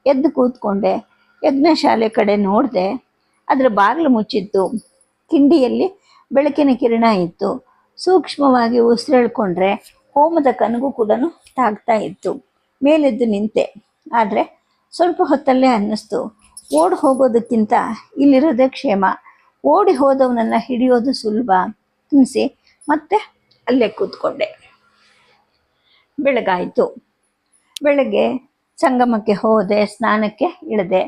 ಎದ್ದು ಕೂತ್ಕೊಂಡೆ. ಯಜ್ಞಶಾಲೆ ಕಡೆ ನೋಡಿದೆ. ಅದರ ಬಾಗಿಲು ಮುಚ್ಚಿತ್ತು. ಕಿಂಡಿಯಲ್ಲಿ ಬೆಳಕಿನ ಕಿರಣ ಇತ್ತು. ಸೂಕ್ಷ್ಮವಾಗಿ ಉಸಿರೆಳ್ಕೊಂಡ್ರೆ ಹೋಮದ ಕನಗು ಕೂಡ ತಾಗ್ತಾ ಇತ್ತು. ಮೇಲೆದ್ದು ನಿಂತೆ. ಆದರೆ ಸ್ವಲ್ಪ ಹೊತ್ತಲ್ಲೇ ಅನ್ನಿಸ್ತು, ಓಡಿ ಹೋಗೋದಕ್ಕಿಂತ ಇಲ್ಲಿರೋದೇ ಕ್ಷೇಮ. ಓಡಿ ಹೋದವನನ್ನು ಹಿಡಿಯೋದು ಸುಲಭ ಅನಿಸಿ ಮತ್ತೆ ಅಲ್ಲೇ ಕೂತ್ಕೊಂಡೆ. ಬೆಳಗಾಯಿತು. ಬೆಳಗ್ಗೆ ಸಂಗಮಕ್ಕೆ ಹೋದೆ, ಸ್ನಾನಕ್ಕೆ ಇಳಿದೆ.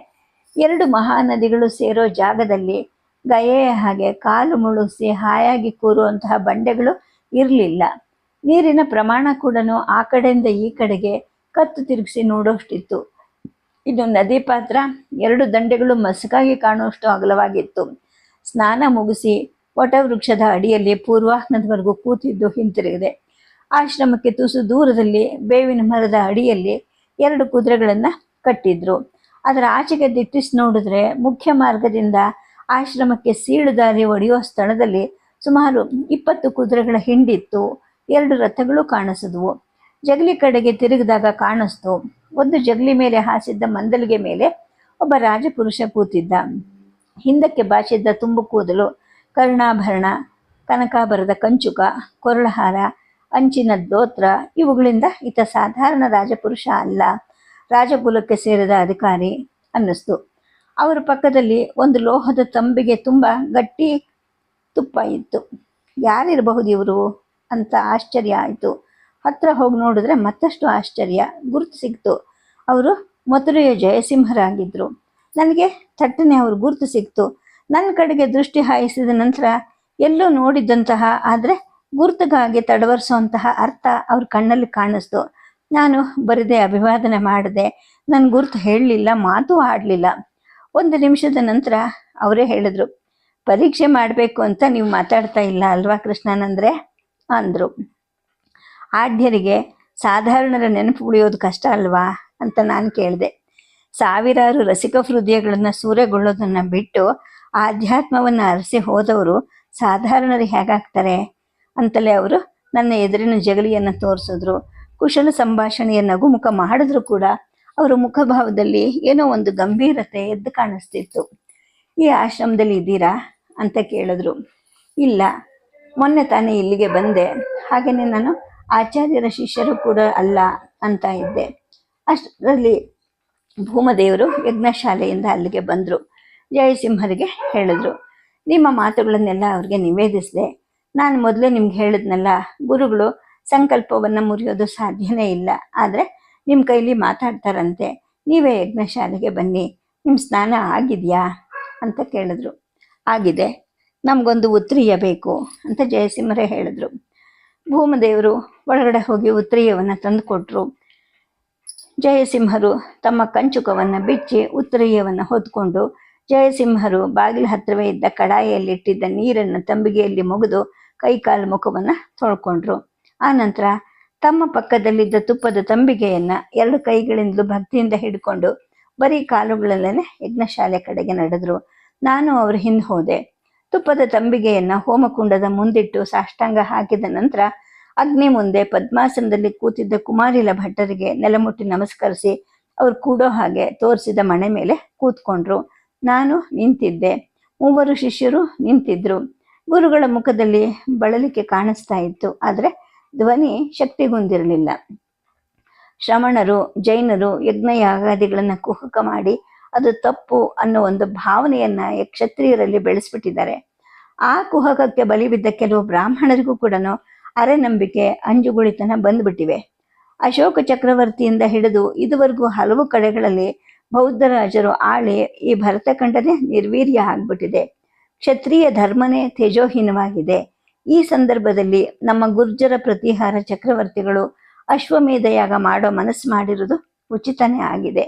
2 ಮಹಾನದಿಗಳು ಸೇರೋ ಜಾಗದಲ್ಲಿ ಗಯೆಯ ಹಾಗೆ ಕಾಲು ಮುಳುಗಿಸಿ ಹಾಯಾಗಿ ಕೂರುವಂತಹ ಬಂಡೆಗಳು ಇರಲಿಲ್ಲ. ನೀರಿನ ಪ್ರಮಾಣ ಕೂಡ ಆ ಕಡೆಯಿಂದ ಈ ಕಡೆಗೆ ಕತ್ತು ತಿರುಗಿಸಿ ನೋಡೋಷ್ಟಿತ್ತು. ಇದು ನದಿ ಪಾತ್ರ 2 ದಂಡೆಗಳು ಮಸಕಾಗಿ ಕಾಣುವಷ್ಟು ಅಗಲವಾಗಿತ್ತು. ಸ್ನಾನ ಮುಗಿಸಿ ವಟವೃಕ್ಷದ ಅಡಿಯಲ್ಲಿ ಪೂರ್ವಾಹ್ನದವರೆಗೂ ಕೂತಿದ್ದು ಹಿಂತಿರುಗಿದೆ. ಆಶ್ರಮಕ್ಕೆ ತುಸು ದೂರದಲ್ಲಿ ಬೇವಿನ ಮರದ ಅಡಿಯಲ್ಲಿ 2 ಕುದುರೆಗಳನ್ನು ಕಟ್ಟಿದ್ರು. ಅದರ ಆಚೆಗೆ ದಿಟ್ಟಿಸಿ ನೋಡಿದ್ರೆ ಮುಖ್ಯ ಮಾರ್ಗದಿಂದ ಆಶ್ರಮಕ್ಕೆ ಸೀಳು ದಾರಿ ಒಡೆಯುವ ಸ್ಥಳದಲ್ಲಿ ಸುಮಾರು 20 ಕುದುರೆಗಳ ಹಿಂಡಿತ್ತು. 2 ರಥಗಳು ಕಾಣಿಸಿದ್ವು. ಜಗಲಿ ಕಡೆಗೆ ತಿರುಗಿದಾಗ ಕಾಣಿಸ್ತು. ಒಂದು ಜಗಲಿ ಮೇಲೆ ಹಾಸಿದ್ದ ಮಂದಲಿಗೆ ಮೇಲೆ ಒಬ್ಬ ರಾಜಪುರುಷ ಕೂತಿದ್ದ. ಹಿಂದಕ್ಕೆ ಬಾಚಿದ್ದ ತುಂಬು ಕೂದಲು, ಕರ್ಣಾಭರಣ, ಕನಕಾಭರದ ಕಂಚುಕ, ಕೊರಳಹಾರ, ಅಂಚಿನ ದೋತ್ರ ಇವುಗಳಿಂದ ಈತ ಸಾಧಾರಣ ರಾಜಪುರುಷ ಅಲ್ಲ, ರಾಜಕುಲಕ್ಕೆ ಸೇರಿದ ಅಧಿಕಾರಿ ಅನ್ನಿಸ್ತು. ಅವರ ಪಕ್ಕದಲ್ಲಿ ಒಂದು ಲೋಹದ ತಂಬಿಗೆ ತುಂಬ ಗಟ್ಟಿ ತುಪ್ಪ ಇತ್ತು. ಯಾರಿರಬಹುದು ಇವರು ಅಂತ ಆಶ್ಚರ್ಯ ಆಯಿತು. ಹತ್ರ ಹೋಗಿ ನೋಡಿದ್ರೆ ಮತ್ತಷ್ಟು ಆಶ್ಚರ್ಯ. ಗುರುತು ಸಿಕ್ತು. ಅವರು ಮಥುರೆಯ ಜಯಸಿಂಹರಾಗಿದ್ದರು. ನನಗೆ ಥಟ್ಟನೆ ಅವರು ಗುರುತು ಸಿಕ್ತು. ನನ್ನ ಕಡೆಗೆ ದೃಷ್ಟಿ ಹಾಯಿಸಿದ ನಂತರ ಎಲ್ಲೋ ನೋಡಿದ್ದಂತಹ ಆದರೆ ಗುರುತಿಗಾಗಿ ತಡವರಿಸುವಂತಹ ಅರ್ಥ ಅವ್ರ ಕಣ್ಣಲ್ಲಿ ಕಾಣಿಸ್ತು. ನಾನು ಬರದೆ ಅಭಿವಾದನೆ ಮಾಡಿದೆ. ನನ್ನ ಗುರುತು ಹೇಳಲಿಲ್ಲ, ಮಾತು ಆಡಲಿಲ್ಲ. 1 ನಿಮಿಷದ ನಂತರ ಅವರೇ ಹೇಳಿದ್ರು, ಪರೀಕ್ಷೆ ಮಾಡಬೇಕು ಅಂತ ನೀವು ಮಾತಾಡ್ತಾ ಇಲ್ಲ ಅಲ್ವಾ ಕೃಷ್ಣನಂದ್ರೆ ಅಂದರು. ಆಢ್ಯರಿಗೆ ಸಾಧಾರಣರ ನೆನಪು ಉಳಿಯೋದು ಕಷ್ಟ ಅಲ್ವಾ ಅಂತ ನಾನು ಕೇಳಿದೆ. ಸಾವಿರಾರು ರಸಿಕ ಹೃದಯಗಳನ್ನು ಸೂರೆಗೊಳ್ಳೋದನ್ನು ಬಿಟ್ಟು ಆಧ್ಯಾತ್ಮವನ್ನು ಅರಸಿ ಹೋದವರು ಸಾಧಾರಣರು ಹೇಗಾಗ್ತಾರೆ ಅಂತಲೇ ಅವರು ನನ್ನ ಎದುರಿನ ಜಗಲಿಯನ್ನು ತೋರಿಸಿದ್ರು. ಕುಶಲ ಸಂಭಾಷಣೆಯ ನಗುಮುಖ ಮಾಡಿದ್ರು ಕೂಡ ಅವರ ಮುಖಭಾವದಲ್ಲಿ ಏನೋ ಒಂದು ಗಂಭೀರತೆ ಎದ್ದು ಕಾಣಿಸ್ತಿತ್ತು. ಈ ಆಶ್ರಮದಲ್ಲಿ ಇದ್ದೀರಾ ಅಂತ ಕೇಳಿದ್ರು. ಇಲ್ಲ, ಮೊನ್ನೆ ತಾನೇ ಇಲ್ಲಿಗೆ ಬಂದೆ. ಹಾಗೆಯೇ ನಾನು ಆಚಾರ್ಯರ ಶಿಷ್ಯರು ಕೂಡ ಅಲ್ಲ ಅಂತ ಇದ್ದೆ. ಅಷ್ಟರಲ್ಲಿ ಭೂಮದೇವರು ಯಜ್ಞಶಾಲೆಯಿಂದ ಅಲ್ಲಿಗೆ ಬಂದರು. ಜಯಸಿಂಹರಿಗೆ ಹೇಳಿದ್ರು, ನಿಮ್ಮ ಮಾತುಗಳನ್ನೆಲ್ಲ ಅವ್ರಿಗೆ ನಿವೇದಿಸಿದೆ. ನಾನು ಮೊದಲೇ ನಿಮ್ಗೆ ಹೇಳಿದ್ನಲ್ಲ, ಗುರುಗಳು ಸಂಕಲ್ಪವನ್ನು ಮುರಿಯೋದು ಸಾಧ್ಯನೇ ಇಲ್ಲ. ಆದರೆ ನಿಮ್ಮ ಕೈಲಿ ಮಾತಾಡ್ತಾರಂತೆ. ನೀವೇ ಯಜ್ಞಶಾಲೆಗೆ ಬನ್ನಿ. ನಿಮ್ಮ ಸ್ನಾನ ಆಗಿದೆಯಾ ಅಂತ ಕೇಳಿದ್ರು. ಆಗಿದೆ, ನಮಗೊಂದು ಉತ್ತರೀಯ ಬೇಕು ಅಂತ ಜಯಸಿಂಹರೇ ಹೇಳಿದ್ರು. ಭೂಮದೇವರು ಒಳಗಡೆ ಹೋಗಿ ಉತ್ತರೀಯವನ್ನು ತಂದು ಕೊಟ್ಟರು. ಜಯಸಿಂಹರು ತಮ್ಮ ಕಂಚುಕವನ್ನು ಬಿಚ್ಚಿ ಉತ್ತರೀಯವನ್ನು ಹೊತ್ಕೊಂಡು ಜಯಸಿಂಹರು ಬಾಗಿಲ ಹತ್ತಿರವೇ ಇದ್ದ ಕಡಾಯಿಯಲ್ಲಿಟ್ಟಿದ್ದ ನೀರನ್ನು ತಂಬಿಗೆಯಲ್ಲಿ ಮುಗಿದು ಕೈಕಾಲು ಮುಖವನ್ನು ತೊಳ್ಕೊಂಡ್ರು. ಆನಂತರ ತಮ್ಮ ಪಕ್ಕದಲ್ಲಿದ್ದ ತುಪ್ಪದ ತಂಬಿಗೆಯನ್ನ 2 ಕೈಗಳಿಂದಲೂ ಭಕ್ತಿಯಿಂದ ಹಿಡ್ಕೊಂಡು ಬರೀ ಕಾಲುಗಳಲ್ಲೇ ಯಜ್ಞಶಾಲೆ ಕಡೆಗೆ ನಡೆದ್ರು. ನಾನು ಅವ್ರ ಹಿಂದೆ ಹೋದೆ. ತುಪ್ಪದ ತಂಬಿಗೆಯನ್ನ ಹೋಮಕುಂಡದ ಮುಂದಿಟ್ಟು ಸಾಷ್ಟಾಂಗ ಹಾಕಿದ ನಂತರ ಅಗ್ನಿ ಮುಂದೆ ಪದ್ಮಾಸನದಲ್ಲಿ ಕೂತಿದ್ದ ಕುಮಾರಿಲ ಭಟ್ಟರಿಗೆ ನೆಲಮುಟ್ಟಿ ನಮಸ್ಕರಿಸಿ ಅವ್ರು ಕೂಡೋ ಹಾಗೆ ತೋರಿಸಿದ ಮಣೆ ಮೇಲೆ ಕೂತ್ಕೊಂಡ್ರು. ನಾನು ನಿಂತಿದ್ದೆ. 3 ಶಿಷ್ಯರು ನಿಂತಿದ್ರು. ಗುರುಗಳ ಮುಖದಲ್ಲಿ ಬಳಲಿಕೆ ಕಾಣಿಸ್ತಾ ಇತ್ತು, ಆದರೆ ಧ್ವನಿ ಶಕ್ತಿಗೊಂದಿರಲಿಲ್ಲ. ಶ್ರಮಣರು, ಜೈನರು ಯಜ್ಞಯಾಗಾದಿಗಳನ್ನು ಕುಹಕ ಮಾಡಿ ಅದು ತಪ್ಪು ಅನ್ನೋ ಒಂದು ಭಾವನೆಯನ್ನ ಕ್ಷತ್ರಿಯರಲ್ಲಿ ಬೆಳೆಸ್ಬಿಟ್ಟಿದ್ದಾರೆ. ಆ ಕುಹಕಕ್ಕೆ ಬಲಿ ಬಿದ್ದ ಕೆಲವು ಬ್ರಾಹ್ಮಣರಿಗೂ ಕೂಡ ಅರೆನಂಬಿಕೆ, ಅಂಜುಗುಳಿತನ ಬಂದ್ಬಿಟ್ಟಿವೆ. ಅಶೋಕ ಚಕ್ರವರ್ತಿಯಿಂದ ಹಿಡಿದು ಇದುವರೆಗೂ ಹಲವು ಕಡೆಗಳಲ್ಲಿ ಬೌದ್ಧ ರಾಜರು ಆಳಿ ಈ ಭರತಖಂಡನೇ ನಿರ್ವೀರ್ಯ ಆಗ್ಬಿಟ್ಟಿದೆ. ಕ್ಷತ್ರಿಯ ಧರ್ಮನೇ ತೇಜೋಹೀನವಾಗಿದೆ. ಈ ಸಂದರ್ಭದಲ್ಲಿ ನಮ್ಮ ಗುರ್ಜರ ಪ್ರತಿಹಾರ ಚಕ್ರವರ್ತಿಗಳು ಅಶ್ವಮೇಧ ಯಾಗ ಮಾಡೋ ಮನಸ್ಸು ಮಾಡಿರೋದು ಉಚಿತನೇ ಆಗಿದೆ.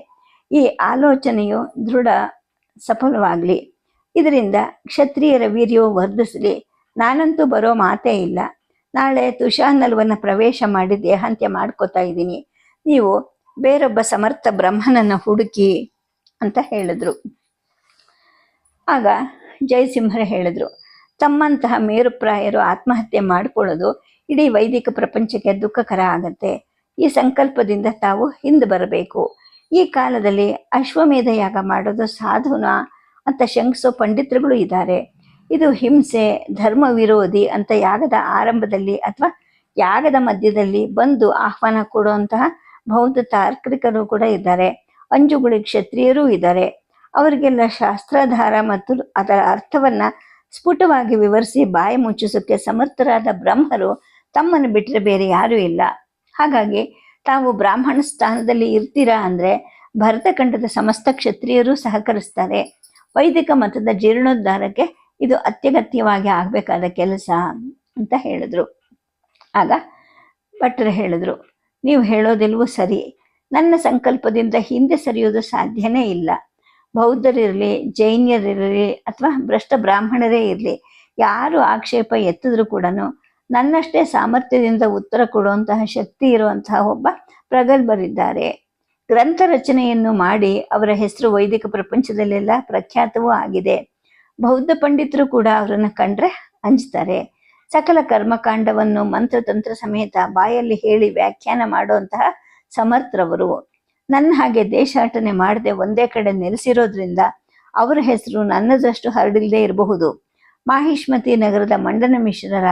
ಈ ಆಲೋಚನೆಯು ದೃಢ ಸಫಲವಾಗಲಿ. ಇದರಿಂದ ಕ್ಷತ್ರಿಯರ ವೀರ್ಯವು ವರ್ಧಿಸಲಿ. ನಾನಂತೂ ಬರೋ ಮಾತೇ ಇಲ್ಲ. ನಾಳೆ ತುಷಾನಲ್ವನ್ನ ಪ್ರವೇಶ ಮಾಡಿ ದೇಹಾಂತ್ಯ ಮಾಡ್ಕೋತಾ ಇದ್ದೀನಿ. ನೀವು ಬೇರೊಬ್ಬ ಸಮರ್ಥ ಬ್ರಹ್ಮನನ್ನು ಹುಡುಕಿ ಅಂತ ಹೇಳಿದ್ರು. ಆಗ ಜಯಸಿಂಹರು ಹೇಳಿದ್ರು, ತಮ್ಮಂತಹ ಮೇರುಪ್ರಾಯರು ಆತ್ಮಹತ್ಯೆ ಮಾಡಿಕೊಳ್ಳೋದು ಇಡೀ ವೈದಿಕ ಪ್ರಪಂಚಕ್ಕೆ ದುಃಖಕರ ಆಗತ್ತೆ. ಈ ಸಂಕಲ್ಪದಿಂದ ತಾವು ಹಿಂದೆ ಬರಬೇಕು. ಈ ಕಾಲದಲ್ಲಿ ಅಶ್ವಮೇಧ ಯಾಗ ಮಾಡೋದು ಸಾಧುನ ಅಂತ ಶಂಕಿಸೋ ಪಂಡಿತರುಗಳು ಇದ್ದಾರೆ. ಇದು ಹಿಂಸೆ, ಧರ್ಮ ವಿರೋಧಿ ಅಂತ ಯಾಗದ ಆರಂಭದಲ್ಲಿ ಅಥವಾ ಯಾಗದ ಮಧ್ಯದಲ್ಲಿ ಬಂದು ಆಹ್ವಾನ ಕೊಡುವಂತಹ ಬೌದ್ಧ ತಾರ್ಕಿಕರು ಕೂಡ ಇದ್ದಾರೆ. ಅಂಜುಗುಳಿ ಕ್ಷತ್ರಿಯರೂ ಇದ್ದಾರೆ. ಅವರಿಗೆಲ್ಲ ಶಾಸ್ತ್ರಾಧಾರ ಮತ್ತು ಅದರ ಅರ್ಥವನ್ನ ಸ್ಫುಟವಾಗಿ ವಿವರಿಸಿ ಬಾಯಿ ಮುಚ್ಚಿಸೋಕ್ಕೆ ಸಮರ್ಥರಾದ ಬ್ರಹ್ಮರು ತಮ್ಮನ್ನು ಬಿಟ್ಟರೆ ಬೇರೆ ಯಾರೂ ಇಲ್ಲ. ಹಾಗಾಗಿ ತಾವು ಬ್ರಾಹ್ಮಣ ಸ್ಥಾನದಲ್ಲಿ ಇರ್ತೀರಾ ಅಂದ್ರೆ ಭರತಖಂಡದ ಸಮಸ್ತ ಕ್ಷತ್ರಿಯರು ಸಹಕರಿಸ್ತಾರೆ. ವೈದಿಕ ಮತದ ಜೀರ್ಣೋದ್ಧಾರಕ್ಕೆ ಇದು ಅತ್ಯಗತ್ಯವಾಗಿ ಆಗ್ಬೇಕಾದ ಕೆಲಸ ಅಂತ ಹೇಳಿದ್ರು. ಆಗ ಭಟ್ಟರು ಹೇಳಿದ್ರು, ನೀವು ಹೇಳೋದೆಲ್ಲವೂ ಸರಿ. ನನ್ನ ಸಂಕಲ್ಪದಿಂದ ಹಿಂದೆ ಸರಿಯೋದು ಸಾಧ್ಯನೇ ಇಲ್ಲ. ಬೌದ್ಧರಿರಲಿ, ಜೈನ್ಯರಿರಲಿ ಅಥವಾ ಭ್ರಷ್ಟ ಬ್ರಾಹ್ಮಣರೇ ಇರಲಿ, ಯಾರು ಆಕ್ಷೇಪ ಎತ್ತಿದ್ರು ಕೂಡ ನನ್ನಷ್ಟೇ ಸಾಮರ್ಥ್ಯದಿಂದ ಉತ್ತರ ಕೊಡುವಂತಹ ಶಕ್ತಿ ಇರುವಂತಹ ಒಬ್ಬ ಪ್ರಗಲ್ಭರಿದ್ದಾರೆ. ಗ್ರಂಥ ರಚನೆಯನ್ನು ಮಾಡಿ ಅವರ ಹೆಸರು ವೈದಿಕ ಪ್ರಪಂಚದಲ್ಲೆಲ್ಲ ಪ್ರಖ್ಯಾತವೂ ಆಗಿದೆ. ಬೌದ್ಧ ಪಂಡಿತರು ಕೂಡ ಅವರನ್ನು ಕಂಡ್ರೆ ಅಂಜ್ತಾರೆ. ಸಕಲ ಕರ್ಮಕಾಂಡವನ್ನು ಮಂತ್ರತಂತ್ರ ಸಮೇತ ಬಾಯಲ್ಲಿ ಹೇಳಿ ವ್ಯಾಖ್ಯಾನ ಮಾಡುವಂತಹ ಸಮರ್ಥರವರು. ನನ್ನ ಹಾಗೆ ದೇಶಾಟನೆ ಮಾಡದೆ ಒಂದೇ ಕಡೆ ನೆಲೆಸಿರೋದ್ರಿಂದ ಅವರ ಹೆಸರು ನನ್ನದಷ್ಟು ಹರಡಿಲ್ಲದೆ ಇರಬಹುದು. ಮಾಹಿಷ್ಮತಿ ನಗರದ ಮಂಡನ ಮಿಶ್ರರ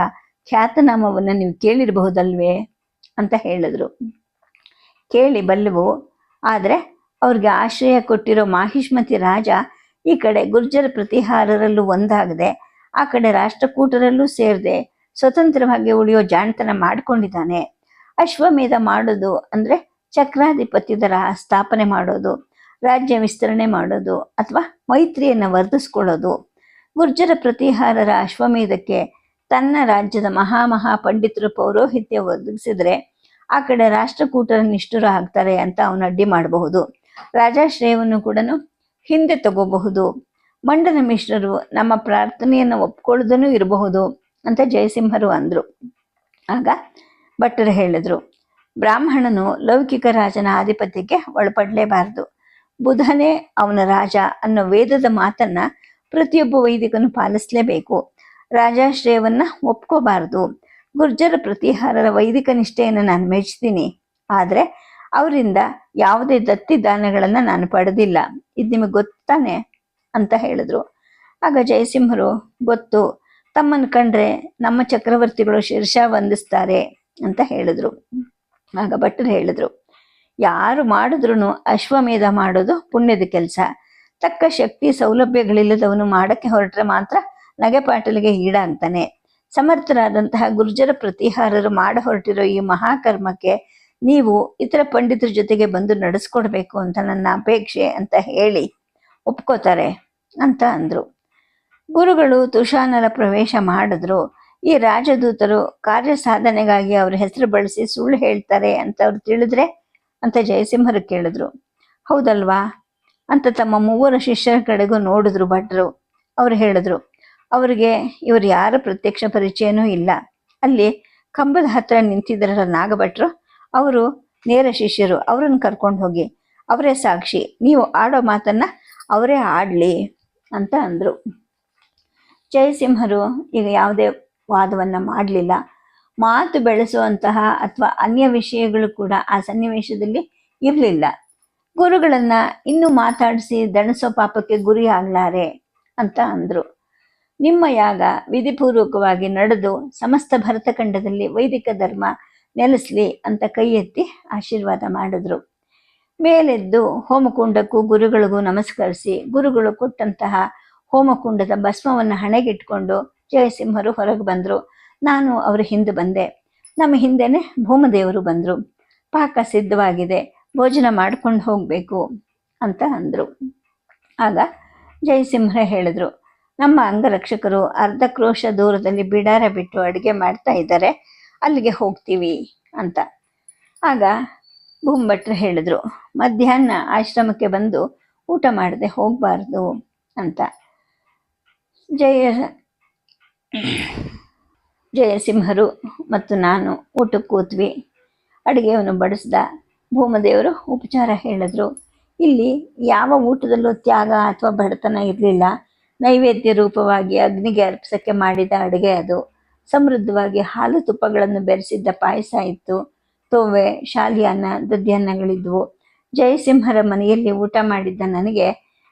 ಖ್ಯಾತನಾಮವನ್ನು ನೀವು ಕೇಳಿರಬಹುದಲ್ವೇ ಅಂತ ಹೇಳಿದ್ರು. ಕೇಳಿ ಬಲ್ಲವು. ಆದರೆ ಅವ್ರಿಗೆ ಆಶ್ರಯ ಕೊಟ್ಟಿರೋ ಮಾಹಿಷ್ಮತಿ ರಾಜ ಈ ಕಡೆ ಗುರ್ಜರ ಪ್ರತಿಹಾರರಲ್ಲೂ ಒಂದಾಗದೆ, ಆ ಕಡೆ ರಾಷ್ಟ್ರಕೂಟರಲ್ಲೂ ಸೇರದೆ ಸ್ವತಂತ್ರವಾಗಿ ಉಳಿಯೋ ಜಾಣತನ ಮಾಡಿಕೊಂಡಿದ್ದಾನೆ. ಅಶ್ವಮೇಧ ಮಾಡೋದು ಅಂದ್ರೆ ಚಕ್ರಾಧಿಪತ್ಯದ ಸ್ಥಾಪನೆ ಮಾಡೋದು, ರಾಜ್ಯ ವಿಸ್ತರಣೆ ಮಾಡೋದು ಅಥವಾ ಮೈತ್ರಿಯನ್ನು ವರ್ಧಿಸ್ಕೊಳ್ಳೋದು. ಗುರ್ಜರ ಪ್ರತಿಹಾರರ ಅಶ್ವಮೇಧಕ್ಕೆ ತನ್ನ ರಾಜ್ಯದ ಮಹಾ ಪಂಡಿತರು ಪೌರೋಹಿತ್ಯ ಒದಗಿಸಿದ್ರೆ ಆ ಕಡೆ ರಾಷ್ಟ್ರಕೂಟರ ನಿಷ್ಠುರ ಆಗ್ತಾರೆ ಅಂತ ಅವನು ಅಡ್ಡಿ ಮಾಡಬಹುದು. ರಾಜಾಶ್ರಯವನ್ನು ಕೂಡ ಹಿಂದೆ ತಗೋಬಹುದು. ಮಂಡನ ಮಿಶ್ರರು ನಮ್ಮ ಪ್ರಾರ್ಥನೆಯನ್ನು ಒಪ್ಕೊಳ್ಳೋದನ್ನು ಇರಬಹುದು ಅಂತ ಜಯಸಿಂಹರು ಅಂದ್ರು. ಆಗ ಭಟ್ಟರು ಹೇಳಿದ್ರು, ಬ್ರಾಹ್ಮಣನು ಲೌಕಿಕ ರಾಜನ ಆಧಿಪತ್ಯಕ್ಕೆ ಒಳಪಡಲೇಬಾರದು. ಬುಧನೇ ಅವನ ರಾಜ ಅನ್ನೋ ವೇದದ ಮಾತನ್ನ ಪ್ರತಿಯೊಬ್ಬ ವೈದಿಕನು ಪಾಲಿಸಲೇಬೇಕು. ರಾಜಾಶ್ರಯವನ್ನ ಒಪ್ಕೋಬಾರದು. ಗುರ್ಜರ ಪ್ರತಿಹಾರರ ವೈದಿಕ ನಿಷ್ಠೆಯನ್ನು ನಾನು ಮೆಚ್ತೀನಿ, ಆದರೆ ಅವರಿಂದ ಯಾವುದೇ ದತ್ತಿ ದಾನಗಳನ್ನ ನಾನು ಪಡೆದಿಲ್ಲ. ಇದು ನಿಮಗೆ ಗೊತ್ತಾನೆ ಅಂತ ಹೇಳಿದ್ರು. ಆಗ ಜಯಸಿಂಹರು, ಗೊತ್ತು, ತಮ್ಮನ್ನು ಕಂಡ್ರೆ ನಮ್ಮ ಚಕ್ರವರ್ತಿಗಳು ಶಿರ್ಷಾ ವಂದಿಸ್ತಾರೆ ಅಂತ ಹೇಳಿದ್ರು. ಆಗ ಭಟ್ಟರು ಹೇಳಿದ್ರು, ಯಾರು ಮಾಡಿದ್ರು ಅಶ್ವಮೇಧ ಮಾಡೋದು ಪುಣ್ಯದ ಕೆಲಸ. ತಕ್ಕ ಶಕ್ತಿ ಸೌಲಭ್ಯಗಳಿಲ್ಲದವನು ಮಾಡಕ್ಕೆ ಹೊರಟ್ರೆ ಮಾತ್ರ ನಗೆಪಾಟಲಿಗೆ ಈಡಾಗ್ತಾನೆ. ಸಮರ್ಥರಾದಂತಹ ಗುರ್ಜರ ಪ್ರತಿಹಾರರು ಮಾಡ ಹೊರಟಿರೋ ಈ ಮಹಾಕರ್ಮಕ್ಕೆ ನೀವು ಇತರ ಪಂಡಿತರ ಜೊತೆಗೆ ಬಂದು ನಡೆಸ್ಕೊಡ್ಬೇಕು ಅಂತ ನನ್ನ ಅಪೇಕ್ಷೆ ಅಂತ ಹೇಳಿ ಒಪ್ಕೋತಾರೆ ಅಂತ ಅಂದ್ರು. ಗುರುಗಳು ತುಷಾನಲ ಪ್ರವೇಶ ಮಾಡಿದ್ರು. ಈ ರಾಜದೂತರು ಕಾರ್ಯ ಸಾಧನೆಗಾಗಿ ಅವ್ರ ಹೆಸರು ಬಳಸಿ ಸುಳ್ಳು ಹೇಳ್ತಾರೆ ಅಂತ ಅವ್ರು ತಿಳಿದ್ರೆ ಅಂತ ಜಯಸಿಂಹರು ಕೇಳಿದ್ರು. ಹೌದಲ್ವಾ ಅಂತ ತಮ್ಮ ಮೂವರು ಶಿಷ್ಯರ ಕಡೆಗೂ ನೋಡಿದ್ರು ಭಟ್ರು. ಅವ್ರು ಹೇಳಿದ್ರು, ಅವ್ರಿಗೆ ಇವರು ಯಾರ ಪ್ರತ್ಯಕ್ಷ ಪರಿಚಯನೂ ಇಲ್ಲ. ಅಲ್ಲಿ ಕಂಬದ ಹತ್ರ ನಿಂತಿದ್ರಲ್ಲ ನಾಗಭಟ್ರು, ಅವರು ನೇರ ಶಿಷ್ಯರು, ಅವ್ರನ್ನ ಕರ್ಕೊಂಡು ಹೋಗಿ, ಅವರೇ ಸಾಕ್ಷಿ, ನೀವು ಆಡೋ ಮಾತನ್ನ ಅವರೇ ಆಡ್ಲಿ ಅಂತ ಅಂದ್ರು. ಜಯಸಿಂಹರು ಈಗ ಯಾವುದೇ ವಾದವನ್ನ ಮಾಡಲಿಲ್ಲ. ಮಾತು ಬೆಳೆಸುವಂತಹ ಅಥವಾ ಅನ್ಯ ವಿಷಯಗಳು ಕೂಡ ಆ ಸನ್ನಿವೇಶದಲ್ಲಿ ಇರಲಿಲ್ಲ. ಗುರುಗಳನ್ನ ಇನ್ನೂ ಮಾತಾಡಿಸಿ ದಣಿಸೋ ಪಾಪಕ್ಕೆ ಗುರಿ ಆಗ್ಲಾರೆ ಅಂತ ಅಂದ್ರು. ನಿಮ್ಮ ಯಾಗ ವಿಧಿಪೂರ್ವಕವಾಗಿ ನಡೆದು ಸಮಸ್ತ ಭರತಖಂಡದಲ್ಲಿ ವೈದಿಕ ಧರ್ಮ ನೆಲೆಸಲಿ ಅಂತ ಕೈ ಎತ್ತಿ ಆಶೀರ್ವಾದ ಮಾಡಿದ್ರು. ಮೇಲೆದ್ದು ಹೋಮಕುಂಡಕ್ಕೂ ಗುರುಗಳಿಗೂ ನಮಸ್ಕರಿಸಿ ಗುರುಗಳು ಕೊಟ್ಟಂತಹ ಹೋಮಕುಂಡದ ಭಸ್ಮವನ್ನು ಹಣೆಗಿಟ್ಕೊಂಡು ಜಯಸಿಂಹರು ಹೊರಗೆ ಬಂದರು. ನಾನು ಅವರ ಹಿಂದೆ ಬಂದೆ. ನಮ್ಮ ಹಿಂದೆನೆ ಭೂಮದೇವರು ಬಂದರು. ಪಾಕ ಸಿದ್ಧವಾಗಿದೆ, ಭೋಜನ ಮಾಡ್ಕೊಂಡು ಹೋಗಬೇಕು ಅಂತ ಅಂದರು. ಆಗ ಜಯಸಿಂಹರ ಹೇಳಿದ್ರು, ನಮ್ಮ ಅಂಗರಕ್ಷಕರು ಅರ್ಧ ಕ್ರೋಶ ದೂರದಲ್ಲಿ ಬಿಡಾರ ಬಿಟ್ಟು ಅಡುಗೆ ಮಾಡ್ತಾ ಇದ್ದಾರೆ, ಅಲ್ಲಿಗೆ ಹೋಗ್ತೀವಿ ಅಂತ. ಆಗ ಭೂಮಭಟ್ರು ಹೇಳಿದ್ರು, ಮಧ್ಯಾಹ್ನ ಆಶ್ರಮಕ್ಕೆ ಬಂದು ಊಟ ಮಾಡದೆ ಹೋಗಬಾರ್ದು ಅಂತ. ಜಯಸಿಂಹರು ಮತ್ತು ನಾನು ಊಟಕ್ಕೆ ಕೂತ್ವಿ. ಅಡುಗೆಯನ್ನು ಬಡಿಸ್ದ. ಭೂಮದೇವರು ಉಪಚಾರ ಹೇಳಿದ್ರು. ಇಲ್ಲಿ ಯಾವ ಊಟದಲ್ಲೂ ತ್ಯಾಗ ಅಥವಾ ಬಡತನ ಇರಲಿಲ್ಲ. ನೈವೇದ್ಯ ರೂಪವಾಗಿ ಅಗ್ನಿಗೆ ಅರ್ಪಿಸಕ್ಕೆ ಮಾಡಿದ ಅಡುಗೆ ಅದು. ಸಮೃದ್ಧವಾಗಿ ಹಾಲು ತುಪ್ಪಗಳನ್ನು ಬೆರೆಸಿದ್ದ ಪಾಯಸ ಇತ್ತು. ತೋವೆ, ಶಾಲಿಯಾನ್ನ, ದದ್ಯಾನ್ನಗಳಿದ್ವು. ಜಯಸಿಂಹರ ಮನೆಯಲ್ಲಿ ಊಟ ಮಾಡಿದ್ದ ನನಗೆ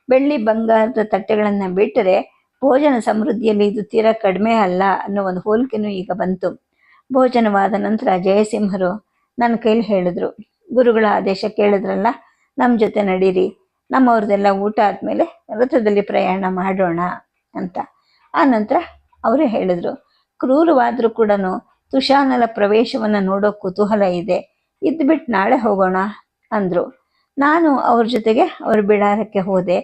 ಬೆಳ್ಳಿ ಬಂಗಾರದ ತಟ್ಟೆಗಳನ್ನು ಬಿಟ್ಟರೆ ಭೋಜನ ಸಮೃದ್ಧಿಯಲ್ಲಿ ಇದು ತೀರಾ ಕಡಿಮೆ ಅಲ್ಲ ಅನ್ನೋ ಒಂದು ಹೋಲಿಕೆನೂ ಈಗ ಬಂತು. ಭೋಜನವಾದ ನಂತರ ಜಯಸಿಂಹರು ನನ್ನ ಕೈಲಿ ಹೇಳಿದ್ರು, ಗುರುಗಳ ಆದೇಶ ಕೇಳಿದ್ರಲ್ಲ, ನಮ್ಮ ಜೊತೆ ನಡೀರಿ, ನಮ್ಮವ್ರದ್ದೆಲ್ಲ ಊಟ ಆದಮೇಲೆ ರಥದಲ್ಲಿ ಪ್ರಯಾಣ ಮಾಡೋಣ ಅಂತ. ಆ ನಂತರ ಅವರೇ ಹೇಳಿದ್ರು, ಕ್ರೂರವಾದರೂ ಕೂಡ ತುಷಾನಲ ಪ್ರವೇಶವನ್ನು ನೋಡೋ ಕುತೂಹಲ ಇದೆ, ಇದ್ಬಿಟ್ಟು ನಾಳೆ ಹೋಗೋಣ ಅಂದರು. ನಾನು ಅವ್ರ ಜೊತೆಗೆ ಅವ್ರ ಬಿಡಾರಕ್ಕೆ ಹೋದೆ.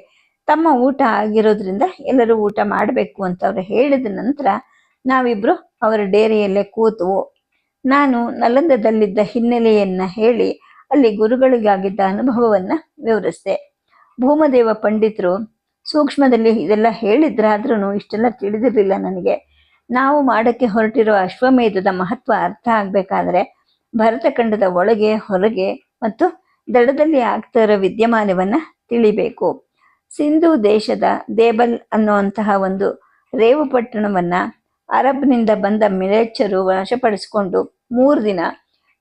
ತಮ್ಮ ಊಟ ಆಗಿರೋದ್ರಿಂದ ಎಲ್ಲರೂ ಊಟ ಮಾಡಬೇಕು ಅಂತ ಅವರು ಹೇಳಿದ ನಂತರ ನಾವಿಬ್ಬರು ಅವರ ಡೇರೆಯಲ್ಲೇ ಕೂತವು. ನಾನು ನಲಂದದಲ್ಲಿದ್ದ ಹಿನ್ನೆಲೆಯನ್ನು ಹೇಳಿ ಅಲ್ಲಿ ಗುರುಗಳಿಗಾಗಿದ್ದ ಅನುಭವವನ್ನು ವಿವರಿಸಿದೆ. ಭೂಮದೇವ ಪಂಡಿತರು ಸೂಕ್ಷ್ಮದಲ್ಲಿ ಇದೆಲ್ಲ ಹೇಳಿದ್ರಾದ್ರೂ ಇಷ್ಟೆಲ್ಲ ತಿಳಿದಿರಲಿಲ್ಲ ನನಗೆ. ನಾವು ಮಾಡೋಕ್ಕೆ ಹೊರಟಿರೋ ಅಶ್ವಮೇಧದ ಮಹತ್ವ ಅರ್ಥ ಆಗಬೇಕಾದ್ರೆ ಭರತಖಂಡದ ಒಳಗೆ ಹೊರಗೆ ಮತ್ತು ದಡದಲ್ಲಿ ಆಗ್ತಾ ಇರೋ ವಿದ್ಯಮಾನವನ್ನು ತಿಳಿಬೇಕು. ಸಿಂಧೂ ದೇಶದ ದೇಬಲ್ ಅನ್ನುವಂತಹ ಒಂದು ರೇವು ಪಟ್ಟಣವನ್ನು ಅರಬ್ನಿಂದ ಬಂದ ಮಿಲೇಚ್ಛರು ವಶಪಡಿಸಿಕೊಂಡು 3 ದಿನ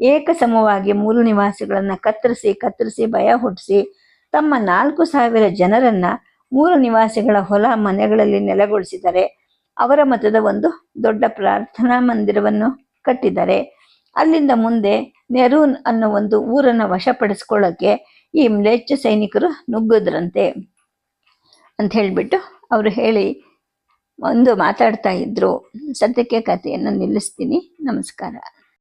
ಏಕಸಮವಾಗಿ ಮೂಲ ನಿವಾಸಿಗಳನ್ನು ಕತ್ತರಿಸಿ ಭಯ ಹುಟ್ಟಿಸಿ ತಮ್ಮ 4,000 ಜನರನ್ನ ಮೂಲ ನಿವಾಸಿಗಳ ಹೊಲ ಮನೆಗಳಲ್ಲಿ ನೆಲೆಗೊಳಿಸಿದ್ದಾರೆ. ಅವರ ಮತದ ಒಂದು ದೊಡ್ಡ ಪ್ರಾರ್ಥನಾ ಮಂದಿರವನ್ನು ಕಟ್ಟಿದ್ದಾರೆ. ಅಲ್ಲಿಂದ ಮುಂದೆ ನೆರೂನ್ ಅನ್ನೋ ಒಂದು ಊರನ್ನು ವಶಪಡಿಸ್ಕೊಳ್ಳೋಕ್ಕೆ ಈ ಮ್ಲೇಚ್ಛ ಸೈನಿಕರು ನುಗ್ಗಿದ್ರಂತೆ ಅಂತ ಹೇಳಿಬಿಟ್ಟು ಅವರು ಹೇಳಿ ಮಾತಾಡ್ತಾ ಇದ್ರು. ಸದ್ಯಕ್ಕೆ ಕಥೆಯನ್ನು ನಿಲ್ಲಿಸ್ತೀನಿ. ನಮಸ್ಕಾರ.